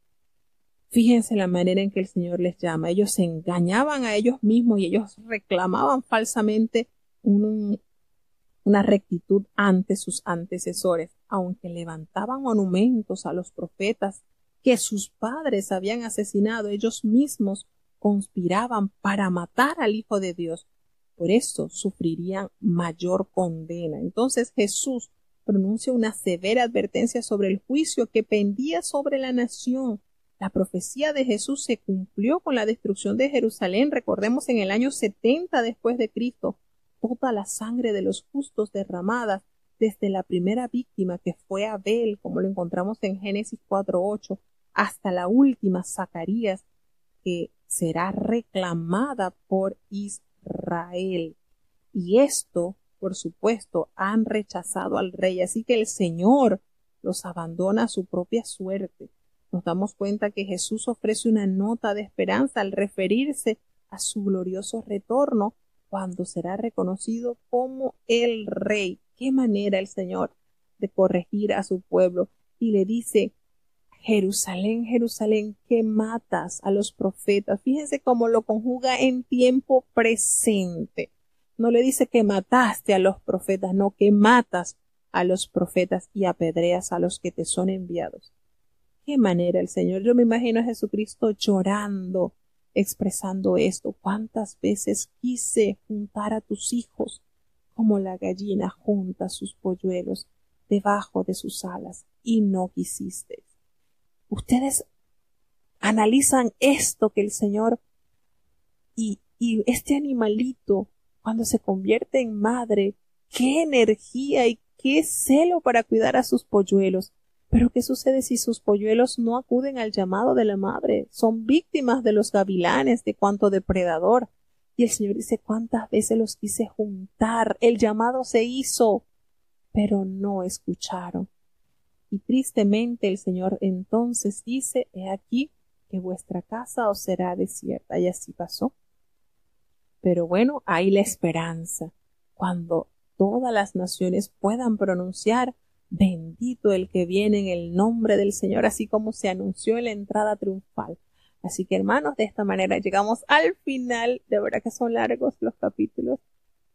Fíjense la manera en que el Señor les llama. Ellos se engañaban a ellos mismos y ellos reclamaban falsamente una rectitud ante sus antecesores, aunque levantaban monumentos a los profetas que sus padres habían asesinado. Ellos mismos conspiraban para matar al Hijo de Dios. Por eso sufrirían mayor condena. Entonces Jesús pronuncia una severa advertencia sobre el juicio que pendía sobre la nación. La profecía de Jesús se cumplió con la destrucción de Jerusalén. Recordemos, en el año 70 después de Cristo, toda la sangre de los justos derramada, desde la primera víctima que fue Abel, como lo encontramos en Génesis 4:8, hasta la última, Zacarías, que será reclamada por Israel. Y esto, por supuesto, han rechazado al rey, así que el Señor los abandona a su propia suerte. Nos damos cuenta que Jesús ofrece una nota de esperanza al referirse a su glorioso retorno, cuando será reconocido como el Rey. Qué manera el Señor de corregir a su pueblo. Y le dice: Jerusalén, Jerusalén, que matas a los profetas. Fíjense cómo lo conjuga en tiempo presente. No le dice que mataste a los profetas, no, que matas a los profetas y apedreas a los que te son enviados. Qué manera el Señor. Yo me imagino a Jesucristo llorando, expresando esto. Cuántas veces quise juntar a tus hijos como la gallina junta sus polluelos debajo de sus alas, y no quisiste. Ustedes analizan esto que el Señor y este animalito, cuando se convierte en madre, qué energía y qué celo para cuidar a sus polluelos. Pero ¿qué sucede si sus polluelos no acuden al llamado de la madre? Son víctimas de los gavilanes, de cuanto depredador. Y el Señor dice: cuántas veces los quise juntar, el llamado se hizo, pero no escucharon. Y tristemente el Señor entonces dice: he aquí que vuestra casa os será desierta. Y así pasó. Pero bueno, hay la esperanza. Cuando todas las naciones puedan pronunciar: bendito el que viene en el nombre del Señor, así como se anunció en la entrada triunfal. Así que, hermanos, de esta manera llegamos al final. De verdad que son largos los capítulos,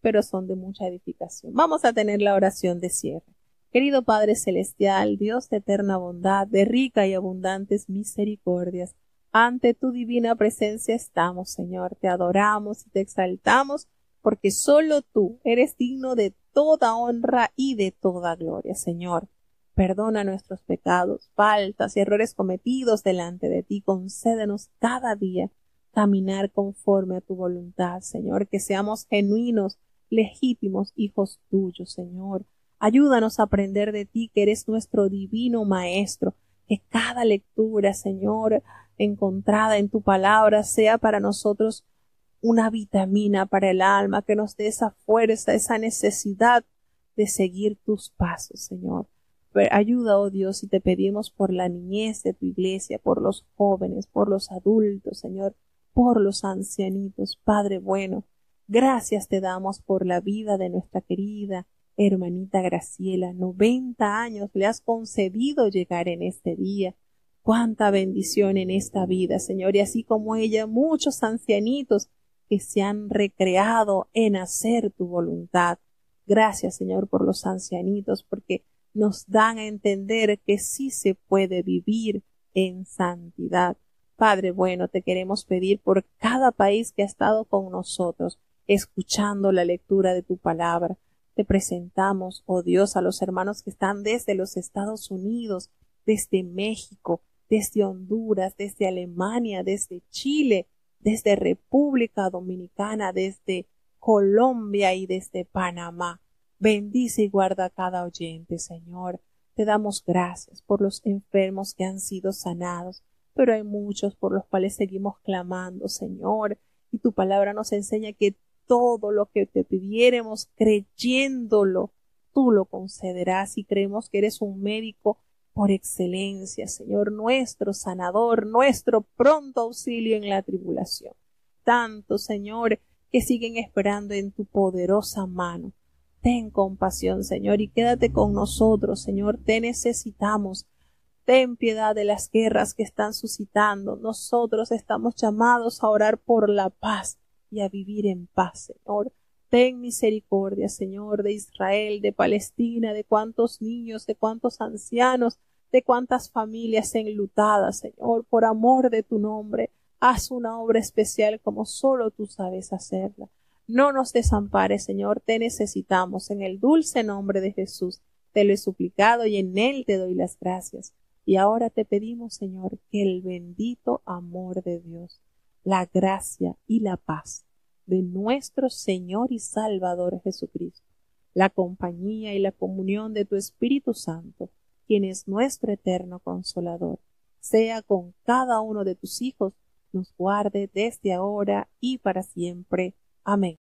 pero son de mucha edificación. Vamos a tener la oración de cierre. Querido Padre Celestial, Dios de eterna bondad, de rica y abundantes misericordias, ante tu divina presencia estamos, Señor. Te adoramos y te exaltamos, porque solo tú eres digno de toda honra y de toda gloria, Señor. Perdona nuestros pecados, faltas y errores cometidos delante de ti. Concédenos cada día caminar conforme a tu voluntad, Señor, que seamos genuinos, legítimos hijos tuyos, Señor. Ayúdanos a aprender de ti, que eres nuestro divino Maestro, que cada lectura, Señor, encontrada en tu palabra sea para nosotros una vitamina para el alma, que nos dé esa fuerza, esa necesidad de seguir tus pasos, Señor. Ayuda, oh Dios, y te pedimos por la niñez de tu iglesia, por los jóvenes, por los adultos, Señor, por los ancianitos. Padre bueno, gracias te damos por la vida de nuestra querida hermanita Graciela, 90 años le has concedido llegar en este día. Cuánta bendición en esta vida, Señor, y así como ella, muchos ancianitos que se han recreado en hacer tu voluntad. Gracias, Señor, por los ancianitos, porque nos dan a entender que sí se puede vivir en santidad. Padre bueno, te queremos pedir por cada país que ha estado con nosotros, escuchando la lectura de tu palabra. Te presentamos, oh Dios, a los hermanos que están desde los Estados Unidos, desde México, desde Honduras, desde Alemania, desde Chile, desde República Dominicana, desde Colombia y desde Panamá. Bendice y guarda a cada oyente, Señor. Te damos gracias por los enfermos que han sido sanados, pero hay muchos por los cuales seguimos clamando, Señor, y tu palabra nos enseña que todo lo que te pidiéremos creyéndolo, tú lo concederás, y creemos que eres un médico por excelencia, Señor, nuestro sanador, nuestro pronto auxilio en la tribulación. Tanto, Señor, que siguen esperando en tu poderosa mano. Ten compasión, Señor, y quédate con nosotros, Señor, te necesitamos. Ten piedad de las guerras que están suscitando. Nosotros estamos llamados a orar por la paz y a vivir en paz, Señor. Ten misericordia, Señor, de Israel, de Palestina, de cuántos niños, de cuántos ancianos, de cuántas familias enlutadas, Señor, por amor de tu nombre. Haz una obra especial como solo tú sabes hacerla. No nos desampares, Señor, te necesitamos. En el dulce nombre de Jesús te lo he suplicado y en él te doy las gracias. Y ahora te pedimos, Señor, que el bendito amor de Dios, la gracia y la paz de nuestro Señor y Salvador Jesucristo, la compañía y la comunión de tu Espíritu Santo, quien es nuestro eterno Consolador, sea con cada uno de tus hijos, nos guarde desde ahora y para siempre. Amén.